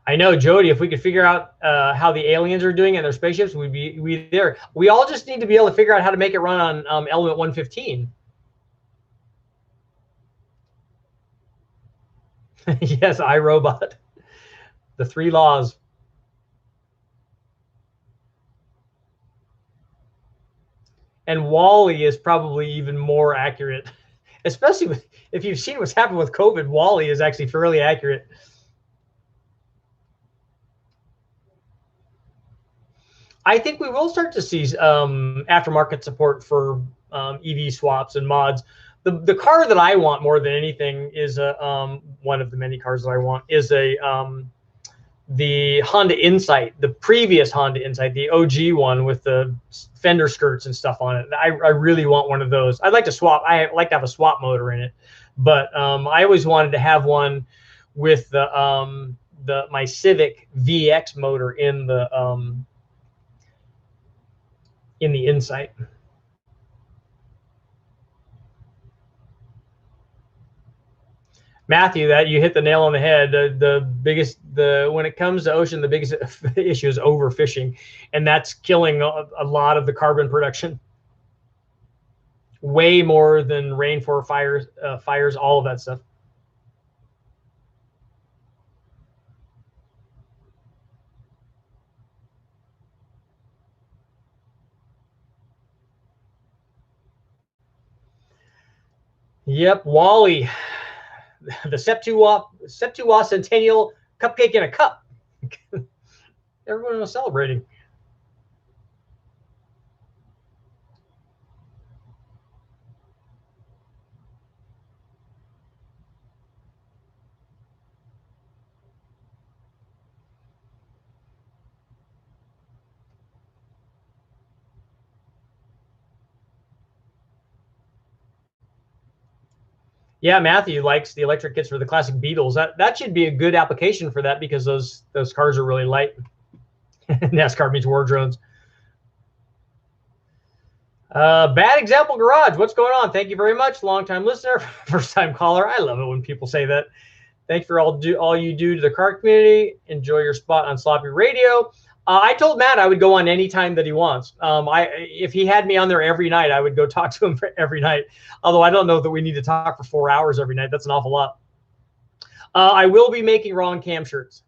I know, Jody, if we could figure out how the aliens are doing in their spaceships, we'd be there. We all just need to be able to figure out how to make it run on Element 115. Yes, iRobot. The 3 laws. And Wall-E is probably even more accurate, especially if you've seen what's happened with COVID. Wall-E is actually fairly accurate. I think we will start to see aftermarket support for EV swaps and mods. The car that I want more than anything is one of the many cars that I want is the Honda Insight, the previous Honda Insight, the OG one with the fender skirts and stuff on it. I really want one of those. I'd like to swap. I like to have a swap motor in it, but I always wanted to have one with my Civic VX motor in the Insight. Matthew, that you hit the nail on the head. When it comes to ocean, the biggest issue is overfishing, and that's killing a lot of the carbon production. Way more than rainforest fires, all of that stuff. Yep, Wally. The Septuwa Centennial Cupcake in a Cup. Everyone was celebrating. Yeah, Matthew likes the electric kits for the classic Beetles. That should be a good application for that, because those cars are really light. NASCAR means war drones. Bad Example Garage, what's going on? Thank you very much, long-time listener, first-time caller. I love it when people say that. Thank you for all you do to the car community. Enjoy your spot on Sloppy Radio. I told Matt I would go on any time that he wants. If he had me on there every night, I would go talk to him for every night. Although I don't know that we need to talk for 4 hours every night. That's an awful lot. I will be making Ron Cam shirts.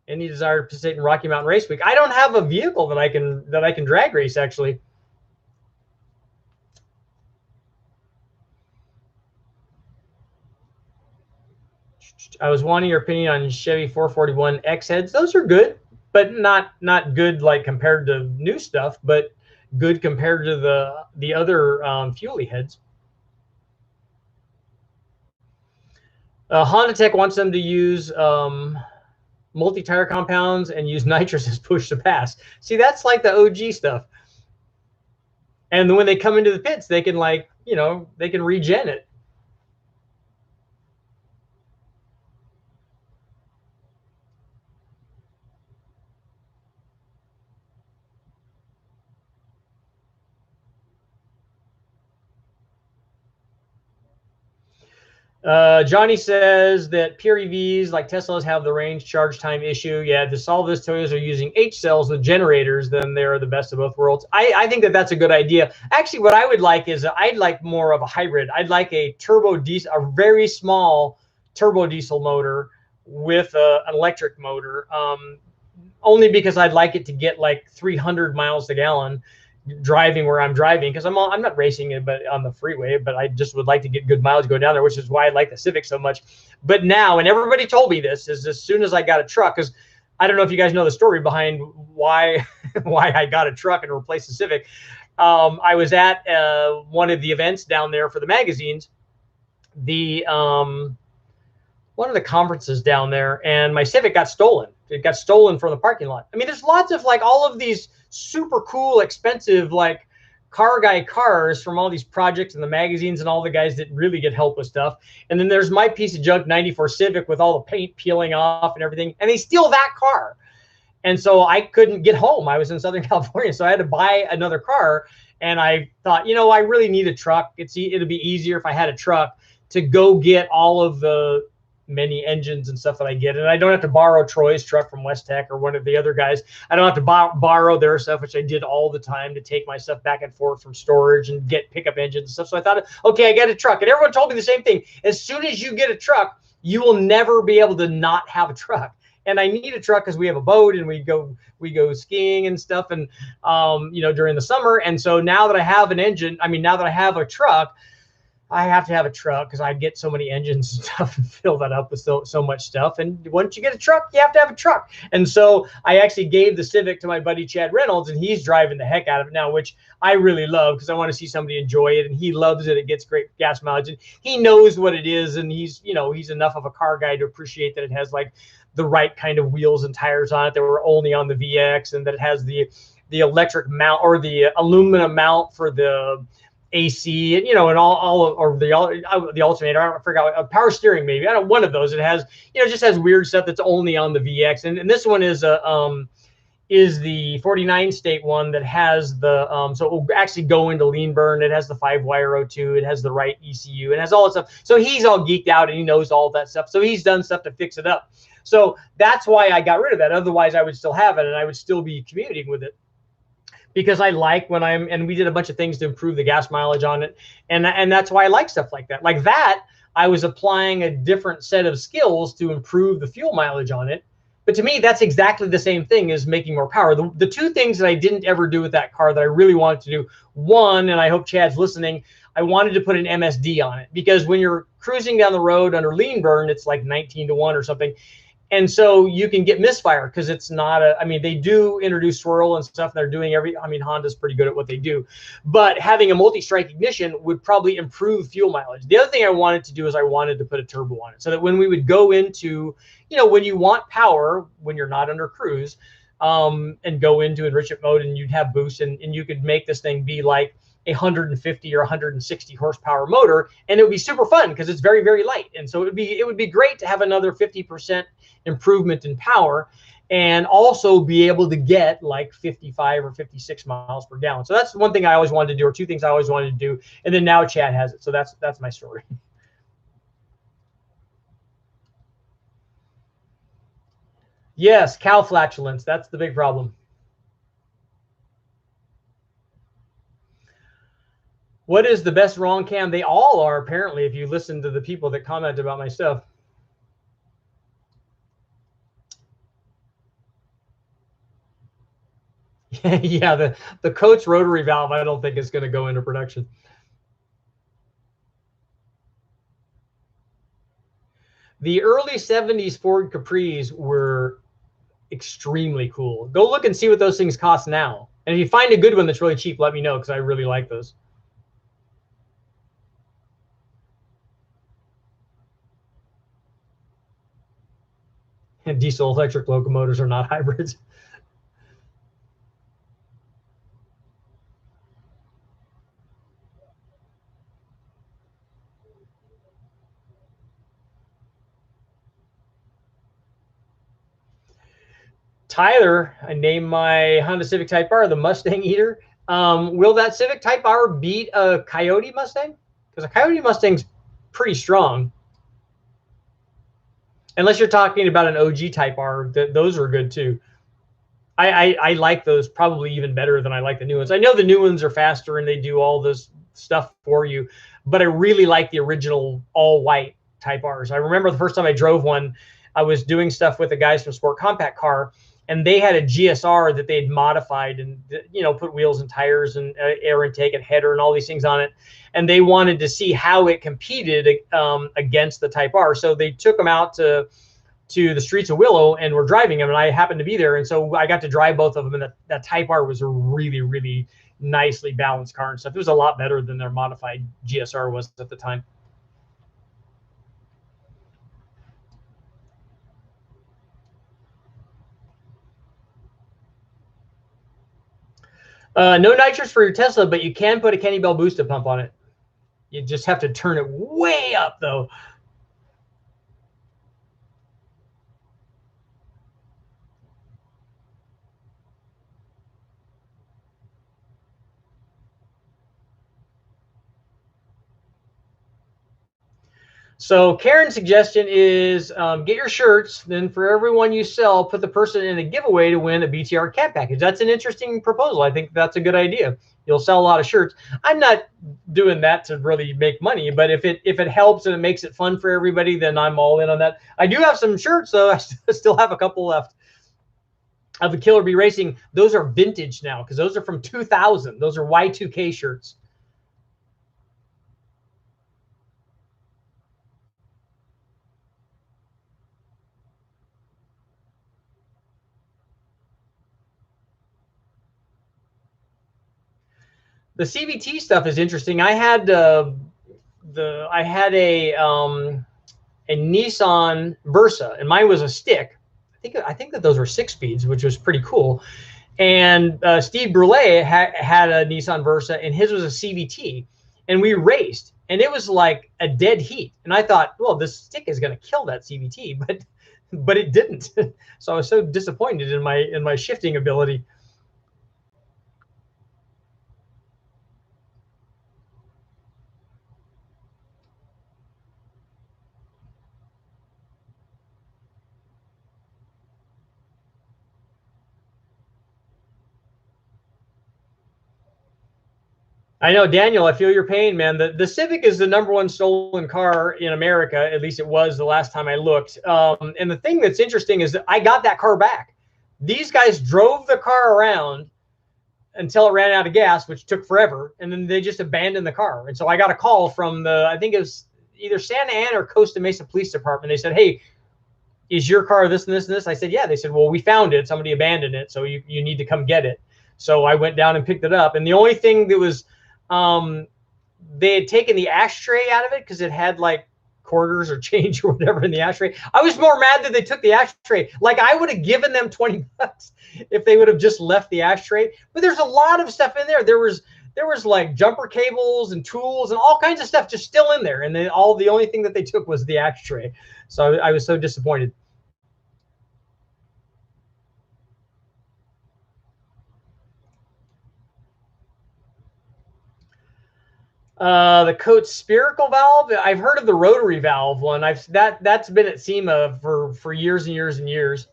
Any desire to participate in Rocky Mountain Race Week? I don't have a vehicle that I can drag race, actually. I was wanting your opinion on Chevy 441 X heads. Those are good, but not good like compared to new stuff, but good compared to the other Fuelie heads. Honda Tech wants them to use multi-tire compounds and use nitrous as push to pass. See, that's like the OG stuff. And then when they come into the pits, they can they can regen it. Johnny says that pure EVs like Teslas have the range charge time issue. Yeah, to solve this, Toyotas are using H cells with generators. Then they're the best of both worlds. I think that that's a good idea. Actually, what I would like is I'd like more of a hybrid. I'd like a turbo diesel, a very small turbo diesel motor with an electric motor. Only because I'd like it to get like 300 miles a gallon driving where I'm driving, because I'm not racing it but on the freeway, but I just would like to get good mileage go down there, which is why I like the Civic so much. But now, and everybody told me this, is as soon as I got a truck, because I don't know if you guys know the story behind why I got a truck and replaced the Civic. I was at one of the events down there for the magazines, one of the conferences down there, and my Civic got stolen. It got stolen from the parking lot. I mean, there's lots of like all of these super cool, expensive, like car guy cars from all these projects and the magazines and all the guys that really get help with stuff. And then there's my piece of junk 94 Civic with all the paint peeling off and everything. And they steal that car. And so I couldn't get home. I was in Southern California, so I had to buy another car. And I thought, I really need a truck. It'll be easier if I had a truck to go get all of the many engines and stuff that I get, and I don't have to borrow Troy's truck from West Tech or one of the other guys. I don't have to borrow their stuff, which I did all the time, to take my stuff back and forth from storage and get pickup engines and stuff. So I thought, okay, I got a truck, and everyone told me the same thing. As soon as you get a truck, you will never be able to not have a truck. And I need a truck because we have a boat and we go skiing and stuff, and during the summer. And so now that I have now that I have a truck, I have to have a truck because I get so many engines and stuff and fill that up with so much stuff. And once you get a truck, you have to have a truck. And so I actually gave the Civic to my buddy Chad Reynolds, and he's driving the heck out of it now, which I really love because I want to see somebody enjoy it. And he loves it. It gets great gas mileage, and he knows what it is. And he's enough of a car guy to appreciate that it has like the right kind of wheels and tires on it that were only on the VX, and that it has the electric mount or the aluminum mount for the AC, and and the alternator. I forgot, power steering maybe. I don't, one of those. It has just has weird stuff that's only on the VX, and this one is the 49 state one that has the so it will actually go into lean burn. It has the 5-wire O2. It has the right ECU. It has all that stuff. So he's all geeked out and he knows all that stuff. So he's done stuff to fix it up. So that's why I got rid of that. Otherwise, I would still have it and I would still be commuting with it. Because I like and we did a bunch of things to improve the gas mileage on it. And that's why I like stuff like that. Like that, I was applying a different set of skills to improve the fuel mileage on it. But to me, that's exactly the same thing as making more power. The two things that I didn't ever do with that car that I really wanted to do, one, and I hope Chad's listening, I wanted to put an MSD on it. Because when you're cruising down the road under lean burn, it's like 19 to 1 or something. And so you can get misfire because it's not they do introduce swirl and stuff. They're doing Honda's pretty good at what they do, but having a multi-strike ignition would probably improve fuel mileage. The other thing I wanted to do is I wanted to put a turbo on it so that when we would go into, when you want power, when you're not under cruise, and go into enrichment mode and you'd have boost and you could make this thing be like 150 or 160 horsepower motor, and it would be super fun because it's very, very light. And so it would be great to have another 50% improvement in power and also be able to get like 55 or 56 miles per gallon. So that's one thing I always wanted to do, or two things I always wanted to do. And then now Chad has it. So that's my story. Yes, cow flatulence. That's the big problem. What is the best wrong cam? They all are, apparently, if you listen to the people that comment about my stuff. Yeah, the Coates rotary valve, I don't think is going to go into production. The early 70s Ford Capris were extremely cool. Go look and see what those things cost now. And if you find a good one that's really cheap, let me know, because I really like those. And diesel electric locomotives are not hybrids. Tyler, I named my Honda Civic Type R the Mustang Eater. Will that Civic Type R beat a Coyote Mustang? Because a Coyote Mustang's pretty strong. Unless you're talking about an OG Type R, those are good too. I like those probably even better than I like the new ones. I know the new ones are faster and they do all this stuff for you, but I really like the original all white Type Rs. I remember the first time I drove one, I was doing stuff with the guys from Sport Compact Car, and they had a GSR that they'd modified and, you know, put wheels and tires and air intake and header and all these things on it. And they wanted to see how it competed against the Type R. So they took them out to the streets of Willow and we're driving them, and I happened to be there, and so I got to drive both of them, and that Type R was a really, really nicely balanced car and stuff. It was a lot better than their modified GSR was at the time. No nitrous for your Tesla, but you can put a Kenny Bell boosted pump on it. You just have to turn it way up though. So Karen's suggestion is get your shirts. Then for everyone you sell, put the person in a giveaway to win a BTR cat package. That's an interesting proposal. I think that's a good idea. You'll sell a lot of shirts. I'm not doing that to really make money, but if it helps and it makes it fun for everybody, then I'm all in on that. I do have some shirts, though. I still have a couple left of the Killer Bee Racing. Those are vintage now because those are from 2000. Those are Y2K shirts. The CVT stuff is interesting. I had a Nissan Versa, and mine was a stick. I think that those were 6 speeds, which was pretty cool. And Steve Brule had a Nissan Versa, and his was a CVT, and we raced, and it was like a dead heat. And I thought, well, this stick is going to kill that CVT, but it didn't. So I was so disappointed in my shifting ability. I know, Daniel, I feel your pain, man. The Civic is the #1 stolen car in America. At least it was the last time I looked. And the thing that's interesting is that I got that car back. These guys drove the car around until it ran out of gas, which took forever. And then they just abandoned the car. And so I got a call from I think it was either Santa Ana or Costa Mesa Police Department. They said, hey, is your car this and this and this? I said, yeah. They said, well, we found it. Somebody abandoned it. So you need to come get it. So I went down and picked it up. And the only thing that was, they had taken the ashtray out of it because it had like quarters or change or whatever in the ashtray. I was more mad that they took the ashtray. Like I would have given them $20 if they would have just left the ashtray. But there's a lot of stuff in there. There was like jumper cables and tools and all kinds of stuff just still in there. And then the only thing that they took was the ashtray. So I was so disappointed. The Coates spherical valve. I've heard of the rotary valve one. That's been at SEMA for years and years and years.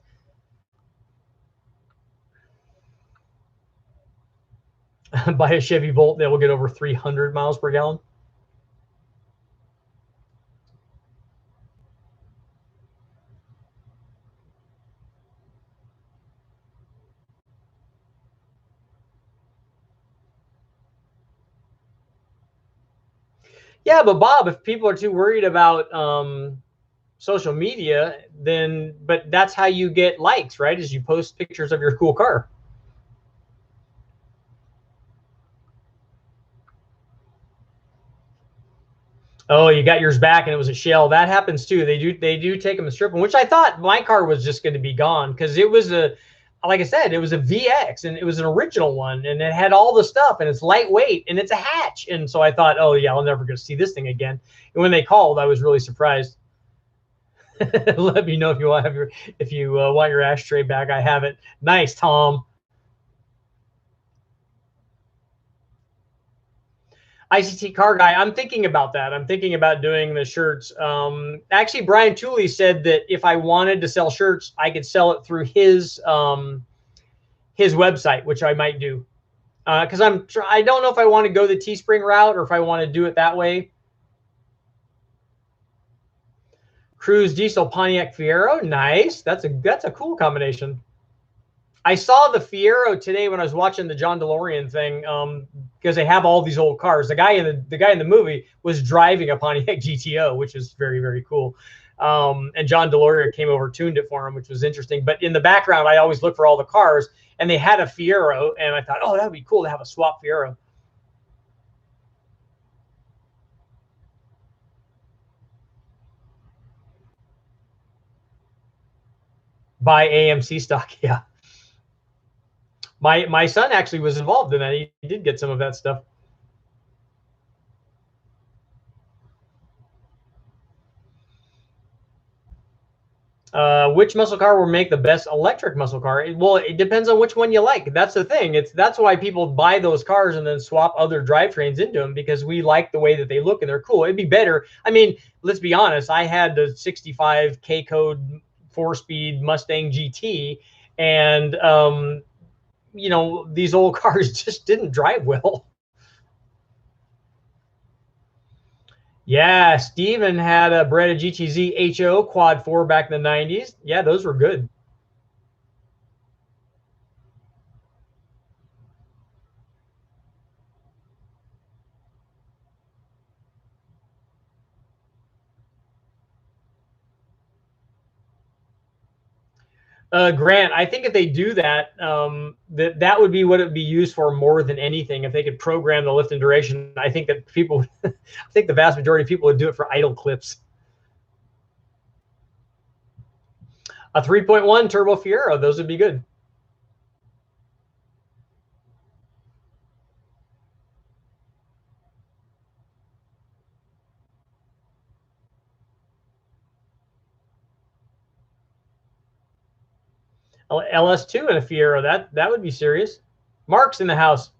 buy a Chevy Volt, they will get over 300 miles per gallon. Yeah, but Bob, if people are too worried about social media, then but that's how you get likes, right? Is you post pictures of your cool car. Oh, you got yours back and it was a shell. That happens too. They do take them and strip them, which I thought my car was just going to be gone because it was a, like I said, it was a VX and it was an original one and it had all the stuff and it's lightweight and it's a hatch. And so I thought, oh yeah, I'll never get to see this thing again. And when they called, I was really surprised. Let me know if you want to have want your ashtray back. I have it. Nice, Tom. ICT car guy, I'm thinking about that. I'm thinking about doing the shirts. Actually, Brian Tooley said that if I wanted to sell shirts, I could sell it through his website, which I might do. Because I don't know if I want to go the Teespring route or if I want to do it that way. Cruise Diesel Pontiac Fiero, nice. That's a cool combination. I saw the Fiero today when I was watching the John DeLorean thing, because they have all these old cars. The guy in the movie was driving a Pontiac GTO, which is very, very cool. And John DeLorean came over, tuned it for him, which was interesting. But in the background, I always look for all the cars, and they had a Fiero, and I thought, oh, that would be cool to have a swap Fiero. Buy AMC stock, yeah. My son actually was involved in that. He did get some of that stuff. Which muscle car will make the best electric muscle car? Well, it depends on which one you like. That's the thing. That's why people buy those cars and then swap other drivetrains into them, because we like the way that they look and they're cool. It'd be better. I mean, let's be honest. I had the 65 K code 4-speed Mustang GT, and you know, these old cars just didn't drive well. Yeah, Steven had a Beretta GTZ HO Quad 4 back in the 90s. Yeah, those were good. Grant, I think if they do that, that would be what it would be used for more than anything. If they could program the lift and duration, I think that people, I think the vast majority of people would do it for idle clips. A 3.1 Turbo Fiero, those would be good. LS2 and a Fiero, that would be serious. Mark's in the house.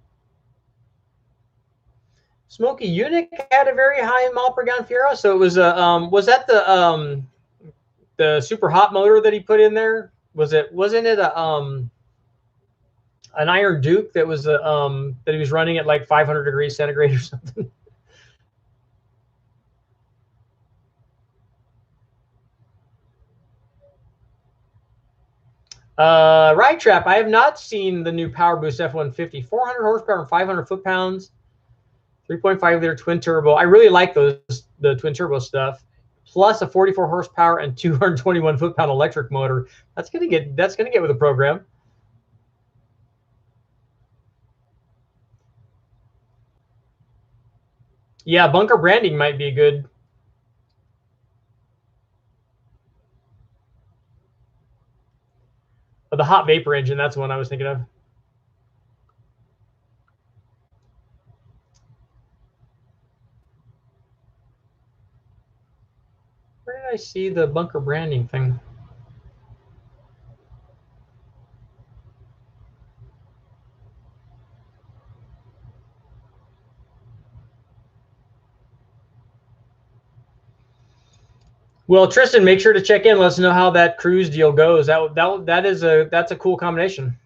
Smokey Unic had a very high mile per gallon Fiero, so it was a was that the super hot motor that he put in there? Wasn't it a an Iron Duke that was that he was running at like 500 degrees centigrade or something? Right Trap, I have not seen the new Power Boost F-150. 400 horsepower and 500 foot-pounds, 3.5 liter twin turbo. I really like the twin turbo stuff. Plus a 44 horsepower and 221 foot-pound electric motor. That's gonna get with the program. Yeah, bunker branding might be good. But the hot vapor engine, that's the one I was thinking of. Where did I see the bunker branding thing? Well, Tristan, make sure to check in. Let us know how that cruise deal goes. That's a cool combination.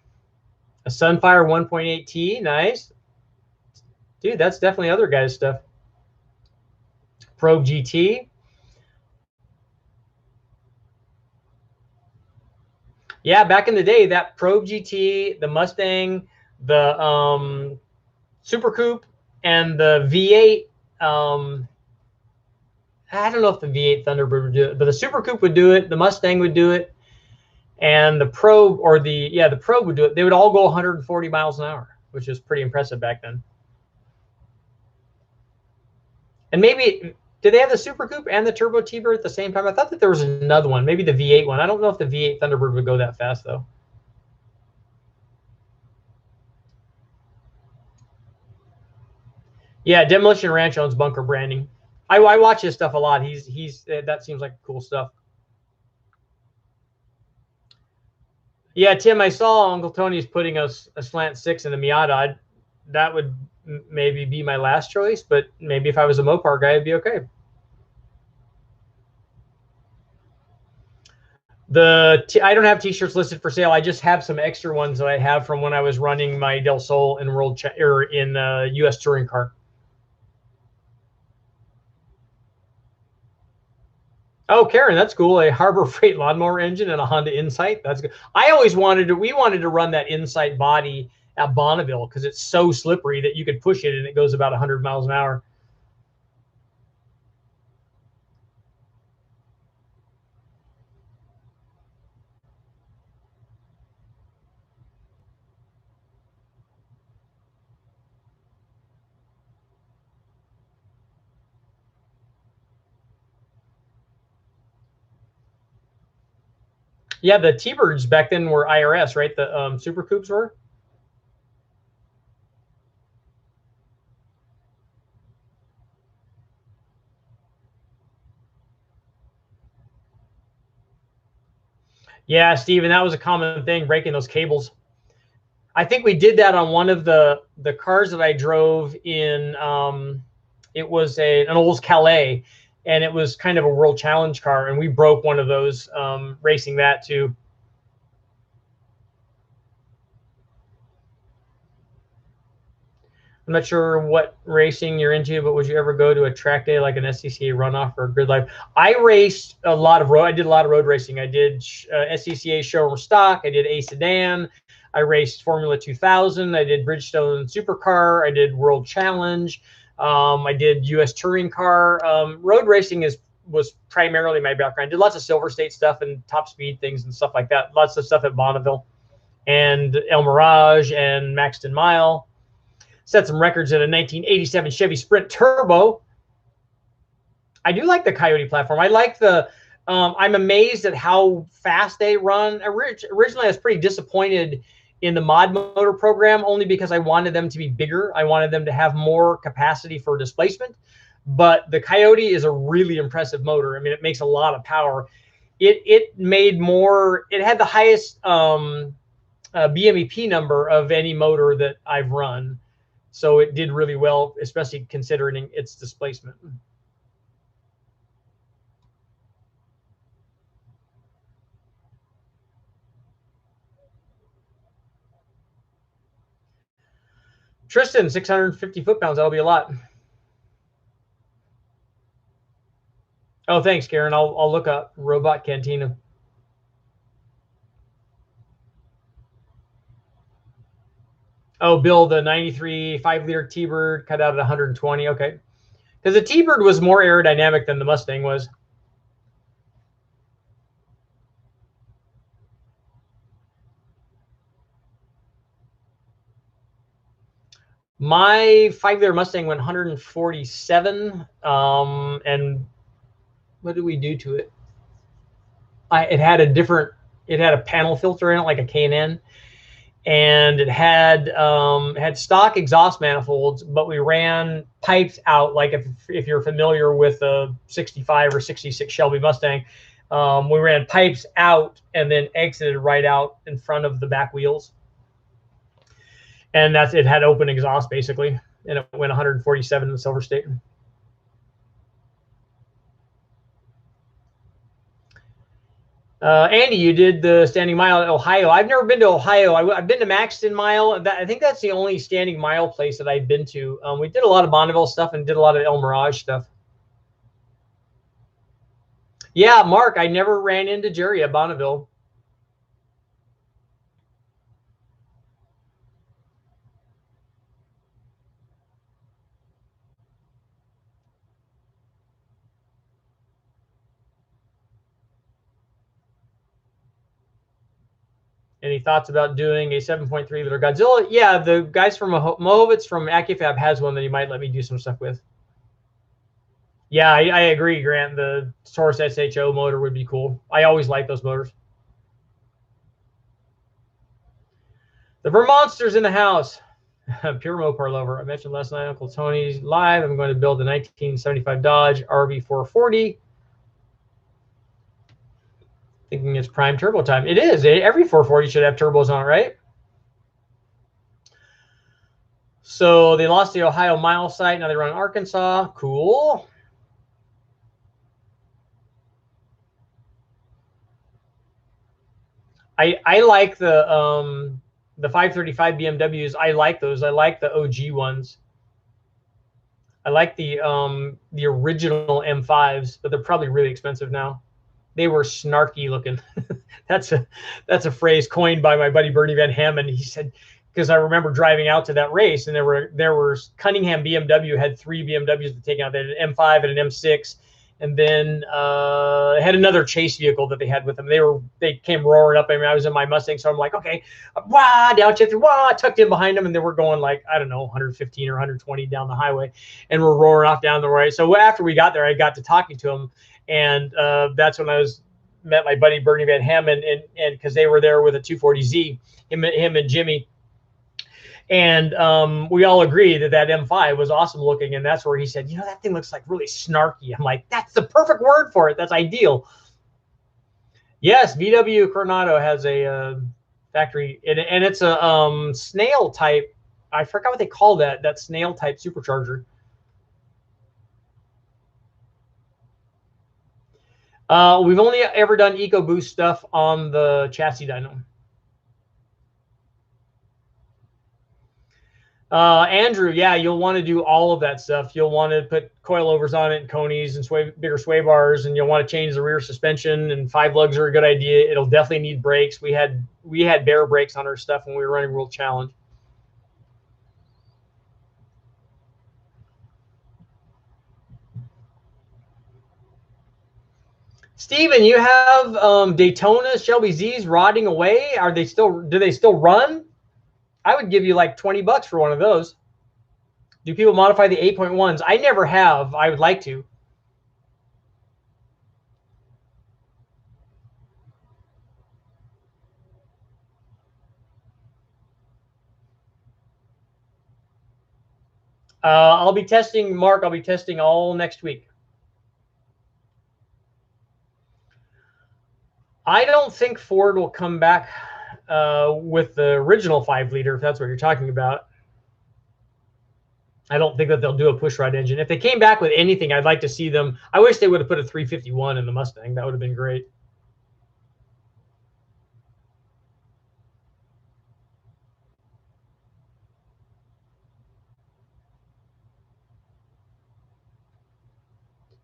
A Sunfire 1.8T, nice. Dude, that's definitely other guys' stuff. Probe GT. Yeah, back in the day, that Probe GT, the Mustang, the Super Coupe, and the V8. I don't know if the V8 Thunderbird would do it, but the Super Coupe would do it. The Mustang would do it, and the Probe or the Probe would do it. They would all go 140 miles an hour, which is pretty impressive back then. And maybe did they have the Super Coupe and the Turbo T-Bird at the same time? I thought that there was another one, maybe the V8 one. I don't know if the V8 Thunderbird would go that fast though. Yeah, Demolition Ranch owns Bunker Branding. I watch his stuff a lot. He's that seems like cool stuff. Yeah, Tim, I saw Uncle Tony's putting a slant 6 in the Miata. That would maybe be my last choice, but maybe if I was a Mopar guy, it'd be okay. I don't have T-shirts listed for sale. I just have some extra ones that I have from when I was running my Del Sol in US touring car. Oh, Karen, that's cool. A Harbor Freight lawnmower engine and a Honda Insight. That's good. We wanted to run that Insight body at Bonneville because it's so slippery that you could push it and it goes about 100 miles an hour. Yeah, the T-Birds back then were IRS, right? The Super Coupes were. Yeah, Steven, that was a common thing, breaking those cables. I think we did that on one of the cars that I drove in. It was an Olds Calais, and it was kind of a World Challenge car, and we broke one of those racing that too. I'm not sure what racing you're into, but would you ever go to a track day like an SCCA runoff or Grid Life? I raced a lot of road. I did a lot of road racing. I did SCCA showroom stock. I did A Sedan. I raced Formula 2000. I did Bridgestone Supercar. I did World Challenge. I did US Touring Car. Road racing was primarily my background. I did lots of Silver State stuff and top speed things and stuff like that. Lots of stuff at Bonneville and El Mirage and Maxton Mile. Set some records in a 1987 Chevy Sprint Turbo. I do like the Coyote platform. I like the. I'm amazed at how fast they run. Originally, I was pretty disappointed in the mod motor program only because I wanted them to be bigger. I wanted them to have more capacity for displacement. But the Coyote is a really impressive motor. I mean, it makes a lot of power. It made more. It had the highest BMEP number of any motor that I've run. So it did really well, especially considering its displacement. Tristan, 650 foot-pounds. That'll be a lot. Oh, thanks, Karen. I'll look up Robot Cantina. Oh, Bill, the 93 5-liter T-Bird cut out at 120. Okay. Because the T-Bird was more aerodynamic than the Mustang was. My 5-liter Mustang went 147. And what did we do to it? It had a panel filter in it, like a K&N. And it had stock exhaust manifolds, but we ran pipes out. Like if you're familiar with a 65 or 66 Shelby Mustang, we ran pipes out and then exited right out in front of the back wheels. And it had open exhaust basically, and it went 147 in the Silver State. Andy, you did the standing mile in Ohio. I've never been to Ohio. I've been to Maxton Mile. I think that's the only standing mile place that I've been to. We did a lot of Bonneville stuff and did a lot of El Mirage stuff. Yeah, Mark, I never ran into Jerry at Bonneville. Any thoughts about doing a 7.3 liter Godzilla? Yeah, the guys from Mohovitz from AccuFab has one that he might let me do some stuff with. Yeah, I agree, Grant. The Taurus SHO motor would be cool. I always like those motors. The Vermonster's in the house. Pure Mopar lover. I mentioned last night, Uncle Tony's live. I'm going to build a 1975 Dodge RV440. Thinking it's prime turbo time. It is. Every 440 should have turbos on it, right? So they lost the Ohio mile site. Now they run Arkansas. Cool. I like the 535 BMWs. I like those. I like the OG ones. I like the original M5s, but they're probably really expensive now. They were snarky looking. that's a phrase coined by my buddy Bernie Van Hammond. He said, because I remember driving out to that race, and there were Cunningham BMW had 3 BMWs to take out. They had an M5 and an M6, and then had another chase vehicle that they had with them. They came roaring up. I mean, I was in my Mustang, so I'm like, okay, wah, down shifted, wah, tucked in behind them, and they were going like, I don't know, 115 or 120 down the highway, and we're roaring off down the right. So after we got there, I got to talking to them, and that's when I met my buddy Bernie Van Hammond, and because they were there with a 240Z, him and Jimmy. And we all agreed that M5 was awesome looking. And that's where he said, that thing looks like really snarky. I'm like, that's the perfect word for it. That's ideal. Yes, VW Coronado has a factory, and it's a snail type. I forgot what they call that snail type supercharger. We've only ever done EcoBoost stuff on the chassis dyno. Andrew, yeah, you'll want to do all of that stuff. You'll want to put coilovers on it and conies and bigger sway bars, and you'll want to change the rear suspension, and 5 lugs are a good idea. It'll definitely need brakes. We had bare brakes on our stuff when we were running World Challenge. Steven, you have Daytonas, Shelby Z's rotting away. Do they still run? I would give you like $20 for one of those. Do people modify the 8.1s? I never have. I would like to. I'll be testing, Mark. I'll be testing all next week. I don't think Ford will come back with the original 5-liter, if that's what you're talking about. I don't think that they'll do a pushrod engine. If they came back with anything, I'd like to see them. I wish they would have put a 351 in the Mustang. That would have been great.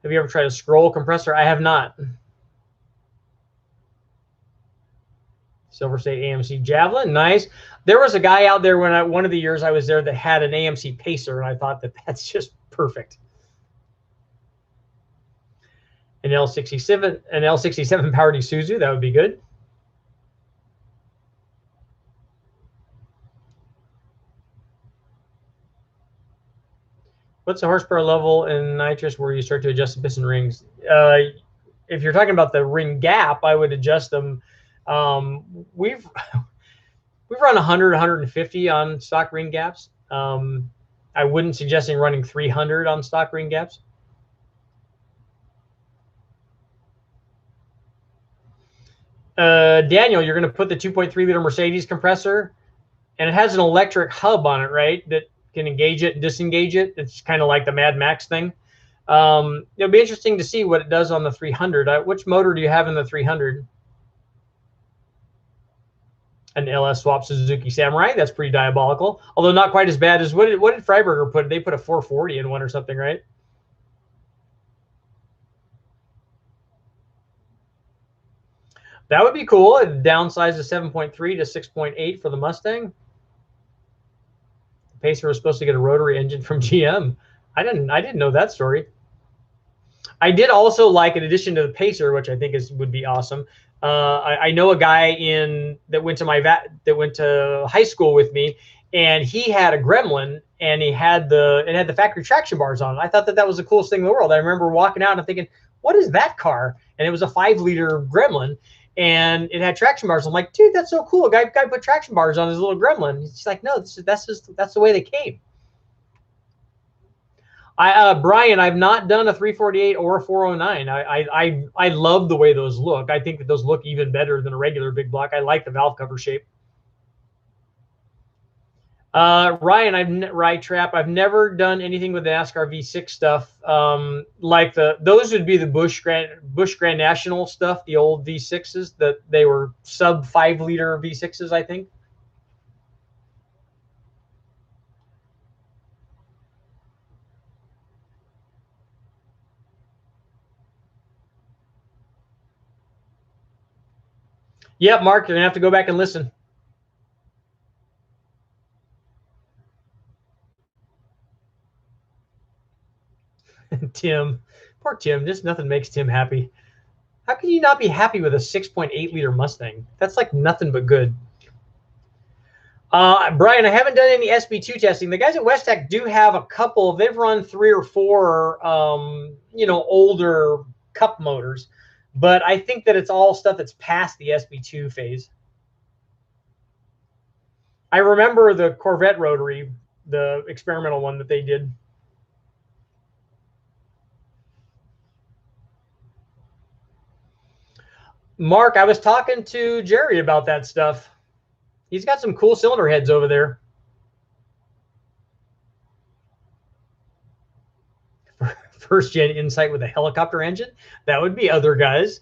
Have you ever tried a scroll compressor? I have not. Silver State AMC Javelin, nice. There was a guy out there one of the years I was there that had an AMC Pacer, and I thought that's just perfect. An L67 powered Isuzu, that would be good. What's the horsepower level in nitrous where you start to adjust the piston rings? If you're talking about the ring gap, I would adjust them. We've run 100, 150 on stock ring gaps. I wouldn't suggest running 300 on stock ring gaps. Daniel, you're going to put the 2.3-liter Mercedes compressor, and it has an electric hub on it, right? That can engage it and disengage it. It's kind of like the Mad Max thing. It'll be interesting to see what it does on the 300. Which motor do you have in the 300? An LS swap Suzuki Samurai. That's pretty diabolical. Although not quite as bad as what did Freiberger put? They put a 440 in one or something, right? That would be cool. It downsized to 7.3 to 6.8 for the Mustang. The Pacer was supposed to get a rotary engine from GM. I didn't know that story. I did also like, in addition to the Pacer, which I think would be awesome. I know a guy that went to high school with me, and he had a Gremlin, and it had the factory traction bars on it. I thought that was the coolest thing in the world. I remember walking out and thinking, what is that car? And it was a 5-liter Gremlin, and it had traction bars. I'm like, dude, that's so cool. A guy put traction bars on his little Gremlin. He's like, no, that's the way they came. Brian, I've not done a 348 or a 409. I love the way those look. I think that those look even better than a regular big block. I like the valve cover shape. Ryan, Right Trap. I've never done anything with the NASCAR V6 stuff. Like those would be the Busch Grand National stuff, the old V6s that they were sub 5-liter V6s, I think. Yep, Mark, you're gonna have to go back and listen. Tim, poor Tim. Just nothing makes Tim happy. How can you not be happy with a 6.8-liter Mustang? That's like nothing but good. Brian, I haven't done any SB2 testing. The guys at Westech do have a couple. They've run 3 or 4, older cup motors, but I think that it's all stuff that's past the SB2 phase. I remember the Corvette rotary, the experimental one that they did. Mark, I was talking to Jerry about that stuff. He's got some cool cylinder heads over there. First gen Insight with a helicopter engine. That would be other guys.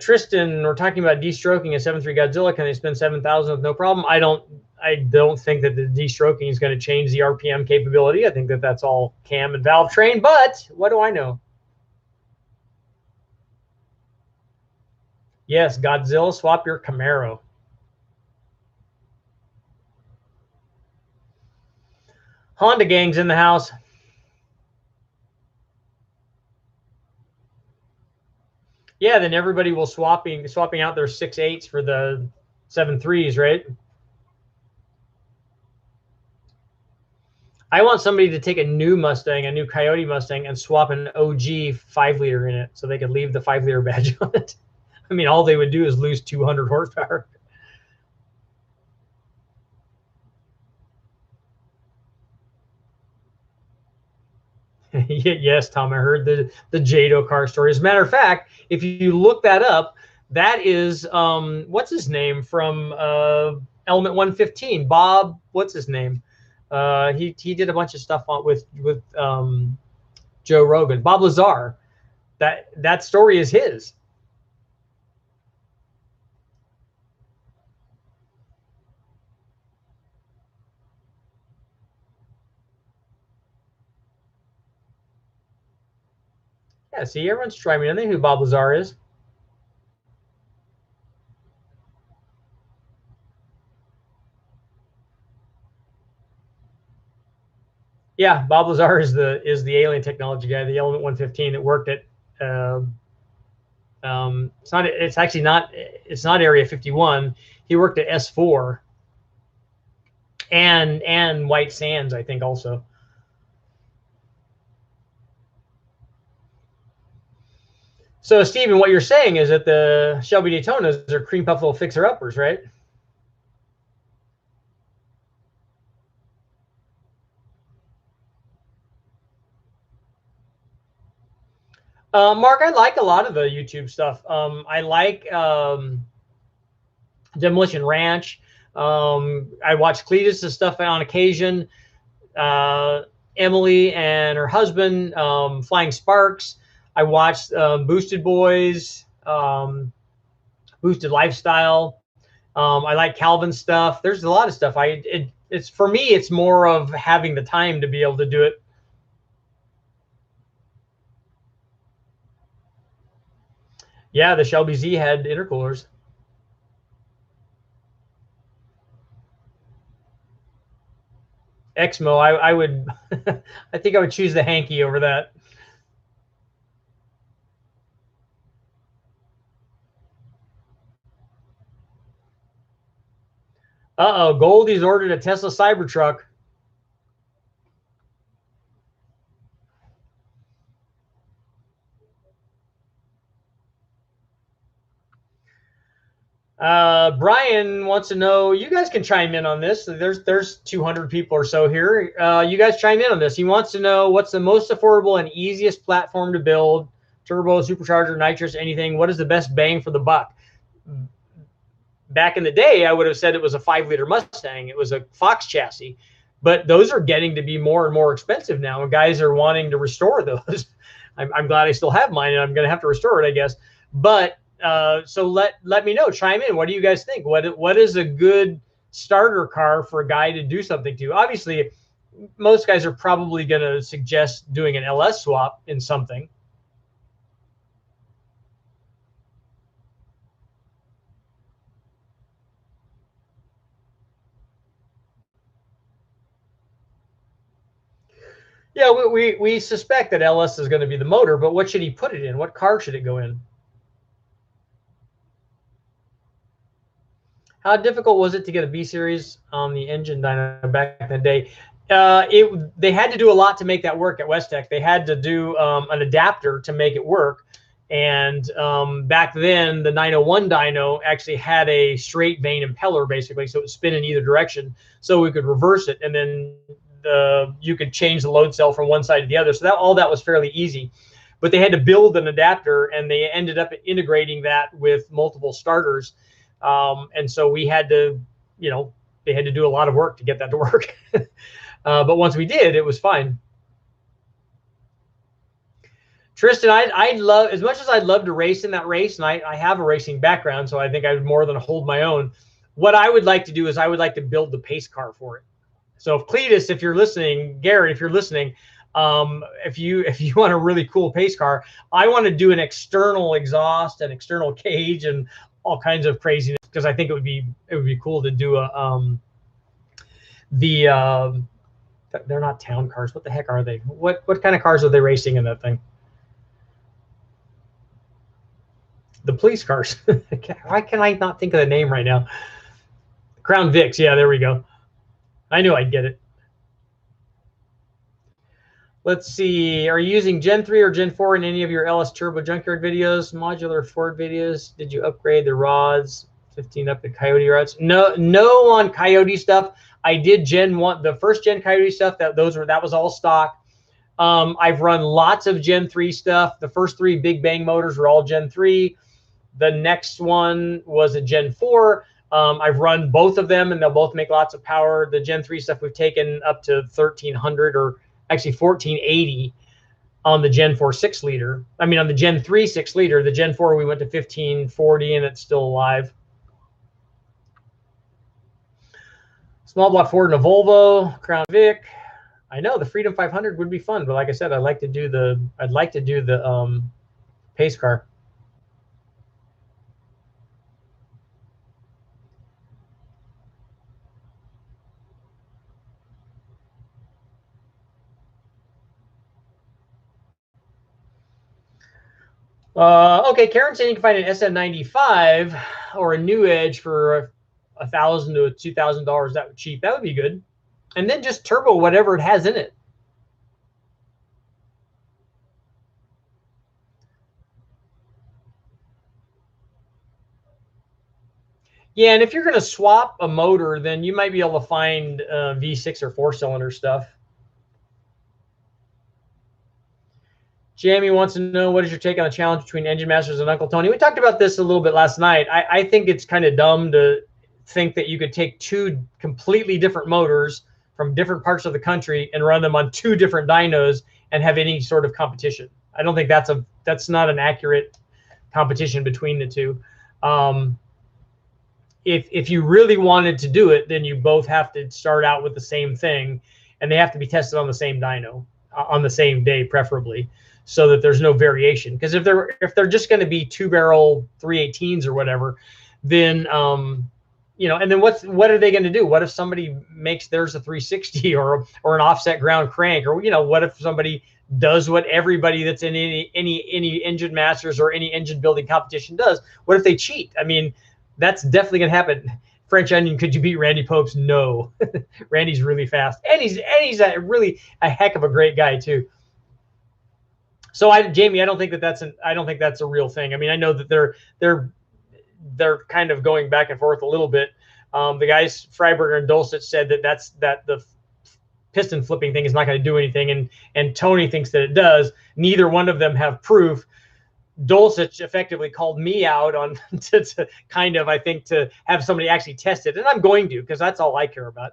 Tristan, we're talking about de-stroking a 7.3 Godzilla. Can they spend 7,000 with no problem? I don't think that the de-stroking is going to change the RPM capability. I think that that's all cam and valve train, but what do I know? Yes, Godzilla, swap your Camaro. Honda gang's in the house. Yeah, then everybody will swapping out their 6.8s for the 7.3s, right? I want somebody to take a new Mustang, a new Coyote Mustang, and swap an OG 5-liter in it so they could leave the 5-liter badge on it. I mean, all they would do is lose 200 horsepower. Yes, Tom, I heard the Jado car story. As a matter of fact, if you look that up, that is what's his name from Element 115, Bob. What's his name? He did a bunch of stuff with Joe Rogan. Bob Lazar. That story is his. Yeah, see, everyone's trying me. I think who Bob Lazar is. Yeah, Bob Lazar is the alien technology guy, the Element 115 that worked at. It's not Area 51. He worked at S4 and White Sands, I think, also. So, Steven, what you're saying is that the Shelby Daytonas are cream puff little fixer-uppers, right? Mark, I like a lot of the YouTube stuff. I like Demolition Ranch. I watch Cletus's stuff on occasion. Emily and her husband, Flying Sparks. I watched Boosted Boys, Boosted Lifestyle. I like Calvin's stuff. There's a lot of stuff. It's for me, it's more of having the time to be able to do it. Yeah, the Shelby Z had intercoolers. Exmo, I would, I think I would choose the Hanky over that. Uh-oh, Goldie's ordered a Tesla Cybertruck. Brian wants to know, you guys can chime in on this. There's 200 people or so here. You guys chime in on this. He wants to know what's the most affordable and easiest platform to build, turbo, supercharger, nitrous, anything. What is the best bang for the buck? Back in the day, I would have said it was a 5-liter Mustang. It was a Fox chassis, but those are getting to be more and more expensive now, and guys are wanting to restore those. I'm glad I still have mine, and I'm going to have to restore it, I guess. But so let me know, chime in. What do you guys think? What is a good starter car for a guy to do something to? Obviously, most guys are probably going to suggest doing an LS swap in something. Yeah, we suspect that LS is going to be the motor, but what should he put it in? What car should it go in? How difficult was it to get a B series on the engine dyno back in the day? They had to do a lot to make that work at Westech. They had to do an adapter to make it work. And back then, the 901 dyno actually had a straight vane impeller, basically, so it would spin in either direction, so we could reverse it, and then you could change the load cell from one side to the other. So all that was fairly easy. But they had to build an adapter, and they ended up integrating that with multiple starters. And so we had to, they had to do a lot of work to get that to work. But once we did, it was fine. Tristan, I'd love, as much as I'd love to race in that race, and I have a racing background, so I think I would more than hold my own. What I would like to do is I would like to build the pace car for it. So if Cletus, if you're listening, Garrett, if you're listening, if you want a really cool pace car, I want to do an external exhaust and external cage and all kinds of craziness, because I think it would be cool to do a they're not town cars. What the heck are they? What kind of cars are they racing in that thing? The police cars. Why can I not think of the name right now? Crown Vics. Yeah, there we go. I knew I'd get it. Let's see. Are you using Gen 3 or Gen 4 in any of your LS Turbo Junkyard videos, modular Ford videos? Did you upgrade the rods, 15 up the Coyote rods? No on Coyote stuff. I did Gen 1, the first Gen Coyote stuff. That was all stock. I've run lots of Gen 3 stuff. The first 3 Big Bang motors were all Gen 3. The next one was a Gen 4. I've run both of them, and they'll both make lots of power. The Gen 3 stuff we've taken up to 1,300, or actually 1,480 on the Gen 4 6-liter. I mean, on the Gen 3 6-liter. The Gen 4 we went to 1,540, and it's still alive. Small block Ford and a Volvo, Crown Vic. I know the Freedom 500 would be fun, but like I said, I'd like to do the pace car. Okay, Karen saying you can find an SN95 or a New Edge for $1,000 to $2,000. That would cheap. That would be good. And then just turbo whatever it has in it. Yeah, and if you're going to swap a motor, then you might be able to find V6 or 4-cylinder stuff. Jamie wants to know, what is your take on the challenge between Engine Masters and Uncle Tony? We talked about this a little bit last night. I think it's kind of dumb to think that you could take two completely different motors from different parts of the country and run them on two different dynos and have any sort of competition. I don't think that's not an accurate competition between the two. If you really wanted to do it, then you both have to start out with the same thing, and they have to be tested on the same dyno on the same day, preferably, so that there's no variation. Because if they're just going to be 2-barrel 318s or whatever, then you know, and then what are they going to do? What if somebody makes theirs a 360 or an offset ground crank, or you know, what if somebody does what everybody that's in any engine masters or any engine building competition does? What if they cheat? I mean, that's definitely going to happen. French Onion, could you beat Randy Popes? No. Randy's really fast, and he's really a heck of a great guy too. So Jamie, I don't think that's a real thing. I mean, I know that they're kind of going back and forth a little bit. The guys Freiberger and Dulcich said that the piston flipping thing is not going to do anything, and Tony thinks that it does. Neither one of them have proof. Dulcich effectively called me out on to kind of, I think, to have somebody actually test it, and I'm going to, because that's all I care about.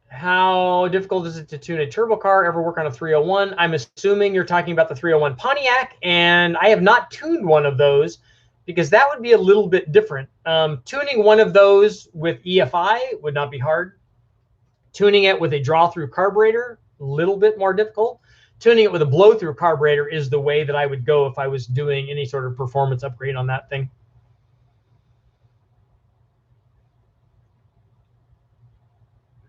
How difficult is it to tune a turbo car? Ever work on a 301? I'm assuming you're talking about the 301 Pontiac, and I have not tuned one of those because that would be a little bit different. Tuning one of those with EFI would not be hard. Tuning it with a draw-through carburetor, a little bit more difficult. Tuning it with a blow-through carburetor is the way that I would go if I was doing any sort of performance upgrade on that thing.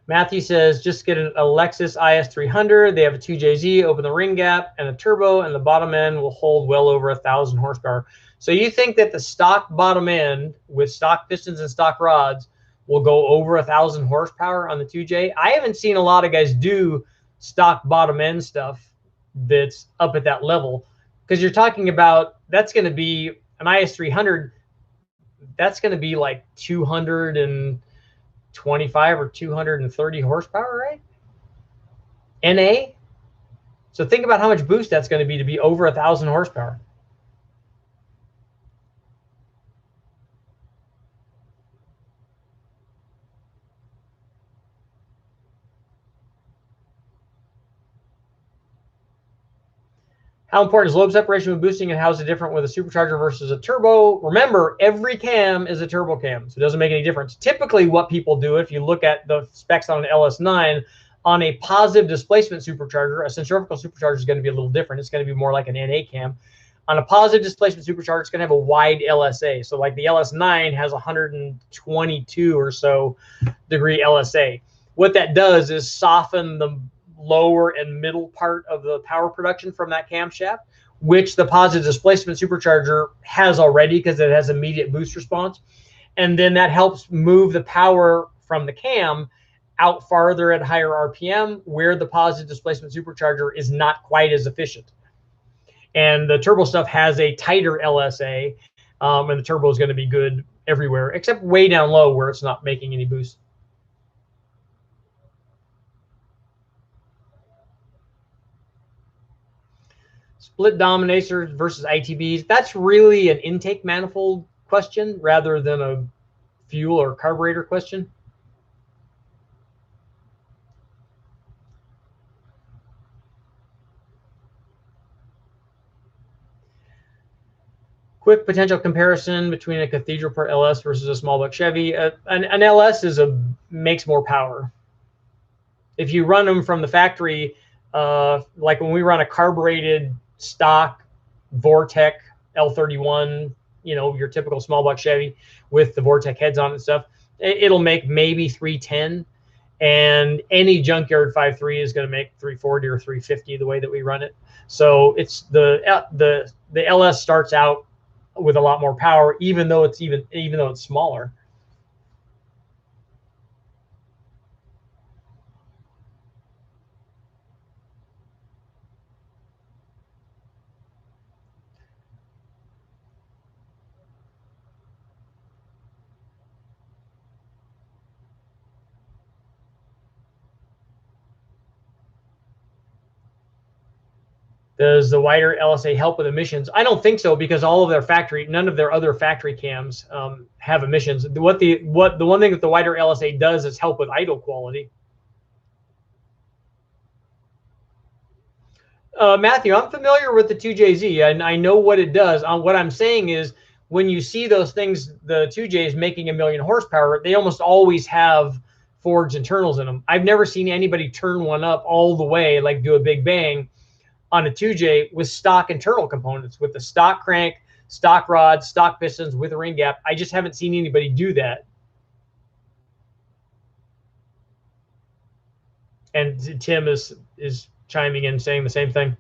Matthew says, just get a Lexus IS300. They have a 2JZ, open the ring gap and a turbo, and the bottom end will hold well over 1,000 horsepower. So you think that the stock bottom end with stock pistons and stock rods will go over 1,000 horsepower on the 2J? I haven't seen a lot of guys do stock bottom end stuff that's up at that level, because you're talking about, that's going to be an IS300. That's going to be like 225 or 230 horsepower, right? NA. So think about how much boost that's going to be over 1,000 horsepower. How important is lobe separation with boosting, and how is it different with a supercharger versus a turbo? Remember, every cam is a turbo cam, so it doesn't make any difference. Typically, what people do, if you look at the specs on an LS9, on a positive displacement supercharger, a centrifugal supercharger is going to be a little different. It's going to be more like an NA cam. On a positive displacement supercharger, it's going to have a wide LSA. So like the LS9 has 122 or so degree LSA. What that does is soften the lower and middle part of the power production from that camshaft, which the positive displacement supercharger has already because it has immediate boost response. And then that helps move the power from the cam out farther at higher RPM, where the positive displacement supercharger is not quite as efficient. And the turbo stuff has a tighter LSA, and the turbo is going to be good everywhere except way down low where it's not making any boost. Split dominators versus ITBs. That's really an intake manifold question rather than a fuel or carburetor question. Quick potential comparison between a cathedral part LS versus a small block Chevy. An LS makes more power. If you run them from the factory, like when we run a carbureted stock Vortec L31, you know, your typical small block Chevy with the Vortec heads on and stuff, it'll make maybe 310, and any junkyard 5.3 is going to make 340 or 350 the way that we run it. So it's the LS starts out with a lot more power, even though it's smaller. Does the wider LSA help with emissions? I don't think so, because all of their factory, none of their other factory cams have emissions. The one thing that the wider LSA does is help with idle quality. Matthew, I'm familiar with the 2JZ, and I know what it does. What I'm saying is, when you see those things, the 2Js making 1 million horsepower, they almost always have forged internals in them. I've never seen anybody turn one up all the way, like do a big bang on a 2J with stock internal components, with the stock crank, stock rods, stock pistons with a ring gap. I just haven't seen anybody do that. And Tim is chiming in saying the same thing.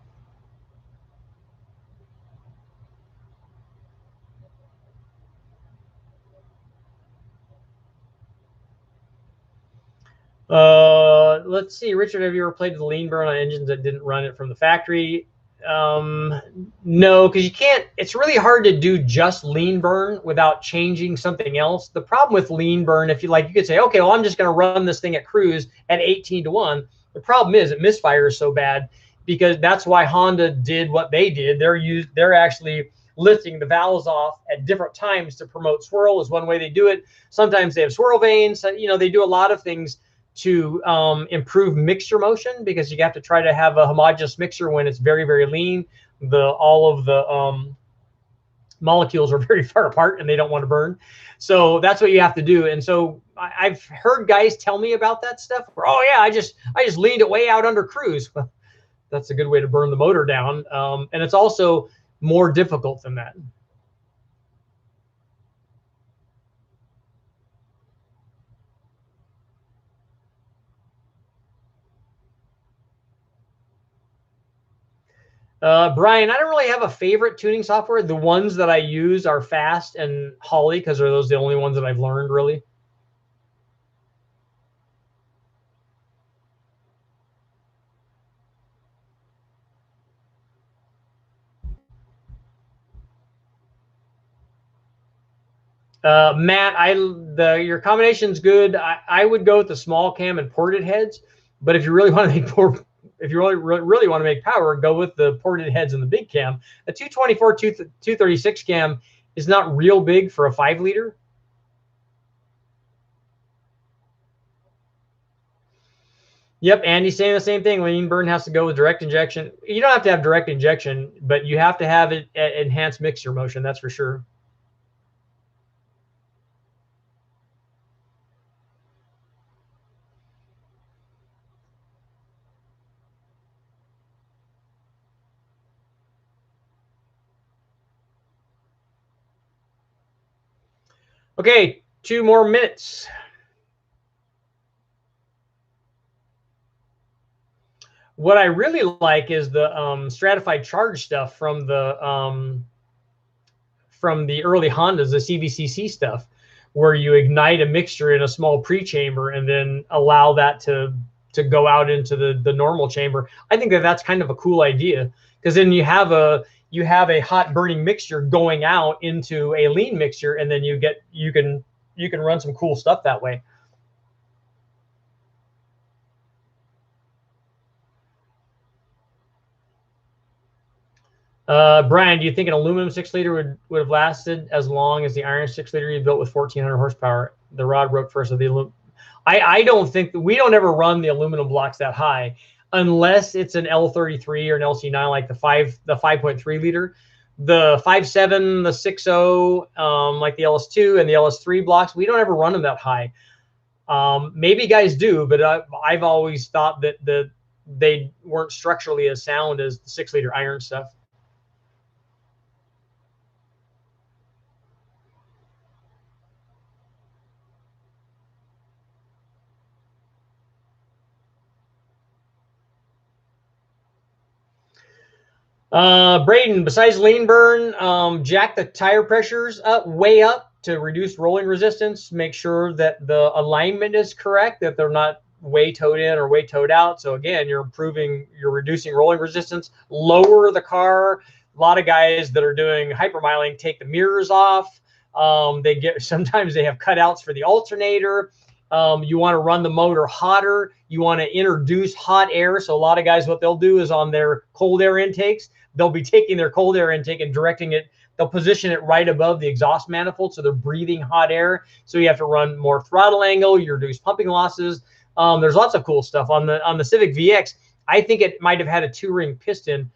Let's see, Richard, have you ever played the lean burn on engines that didn't run it from the factory? No, because you can't. It's really hard to do just lean burn without changing something else. The problem with lean burn, if you like, you could say, okay, well, I'm just going to run this thing at cruise at 18-1. The problem is it misfires so bad, because that's why Honda did what they did. They're actually lifting the valves off at different times to promote swirl is one way they do it. Sometimes they have swirl vanes. You know, they do a lot of things to improve mixture motion, because you have to try to have a homogeneous mixture when it's very, very lean. All of the molecules are very far apart and they don't want to burn. So that's what you have to do. And so I've heard guys tell me about that stuff where, oh yeah, I just leaned it way out under cruise. Well, that's a good way to burn the motor down. And it's also more difficult than that. Brian, I don't really have a favorite tuning software. The ones that I use are Fast and Holly, because are those the only ones that I've learned, really. Matt, your combination's good. I would go with the small cam and ported heads, but if you really want to make if you really want to make power, go with the ported heads and the big cam. A 224 236 cam is not real big for a 5-liter. Yep, Andy's saying the same thing. Lean burn has to go with direct injection. You don't have to have direct injection, but you have to have it enhanced mixture motion. That's for sure. Okay, 2 more minutes. What I really like is the stratified charge stuff from the early Hondas, the CVCC stuff, where you ignite a mixture in a small pre-chamber and then allow that to go out into the normal chamber. I think that's kind of a cool idea, because then you have a hot burning mixture going out into a lean mixture, and then you can run some cool stuff that way. Brian, do you think an aluminum 6-liter would have lasted as long as the iron 6-liter you built with 1,400 horsepower? The rod broke first of the aluminum. I don't think we don't ever run the aluminum blocks that high, unless it's an L33 or an LC9, like the 5.3 liter. The 5.7, the 6.0, like the LS2 and the LS3 blocks, we don't ever run them that high. Maybe guys do, but I've always thought that they weren't structurally as sound as the 6-liter iron stuff. Braden, besides lean burn, jack the tire pressures way up to reduce rolling resistance. Make sure that the alignment is correct, that they're not way towed in or way towed out. So again, you're reducing rolling resistance. Lower the car. A lot of guys that are doing hypermiling take the mirrors off. Sometimes they have cutouts for the alternator. You want to run the motor hotter. You want to introduce hot air. So a lot of guys, what they'll do is on their cold air intakes, they'll be taking their cold air intake and directing it. They'll position it right above the exhaust manifold, so they're breathing hot air. So you have to run more throttle angle. You reduce pumping losses. There's lots of cool stuff on the Civic VX. I think it might have had a 2-ring piston.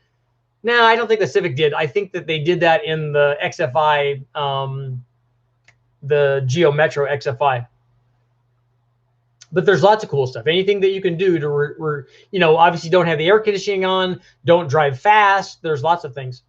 No, I don't think the Civic did. I think that they did that in the XFI, the Geo Metro XFI. But there's lots of cool stuff. Anything that you can do to, you know, obviously don't have the air conditioning on, don't drive fast. There's lots of things.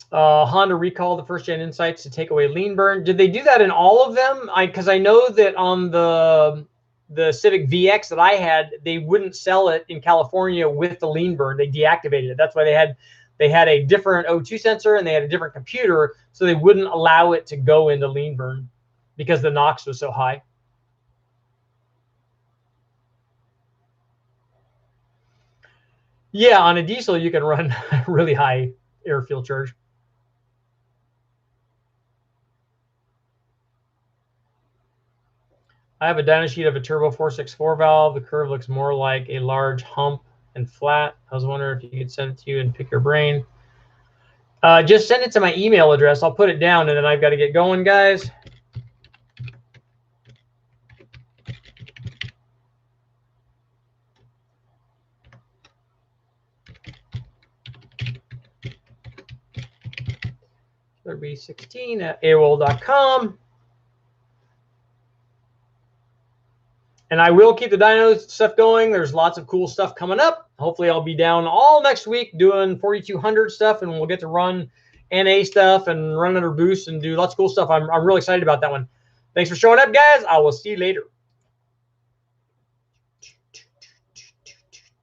Honda recalled the first-gen Insights to take away lean burn. Did they do that in all of them? Because I know that on the Civic VX that I had, they wouldn't sell it in California with the lean burn. They deactivated it. That's why they had a different O2 sensor and they had a different computer, so they wouldn't allow it to go into lean burn because the NOx was so high. Yeah, on a diesel you can run really high air fuel charge. I have a dyno sheet of a turbo 464 valve. The curve looks more like a large hump and flat. I was wondering if you could send it to you and pick your brain. Just send it to my email address. I'll put it down, and then I've got to get going, guys. B16@AOL.com. And I will keep the dyno stuff going. There's lots of cool stuff coming up. Hopefully I'll be down all next week doing 4200 stuff, and we'll get to run NA stuff and run under boost and do lots of cool stuff. I'm really excited about that one. Thanks for showing up, guys. I will see you later.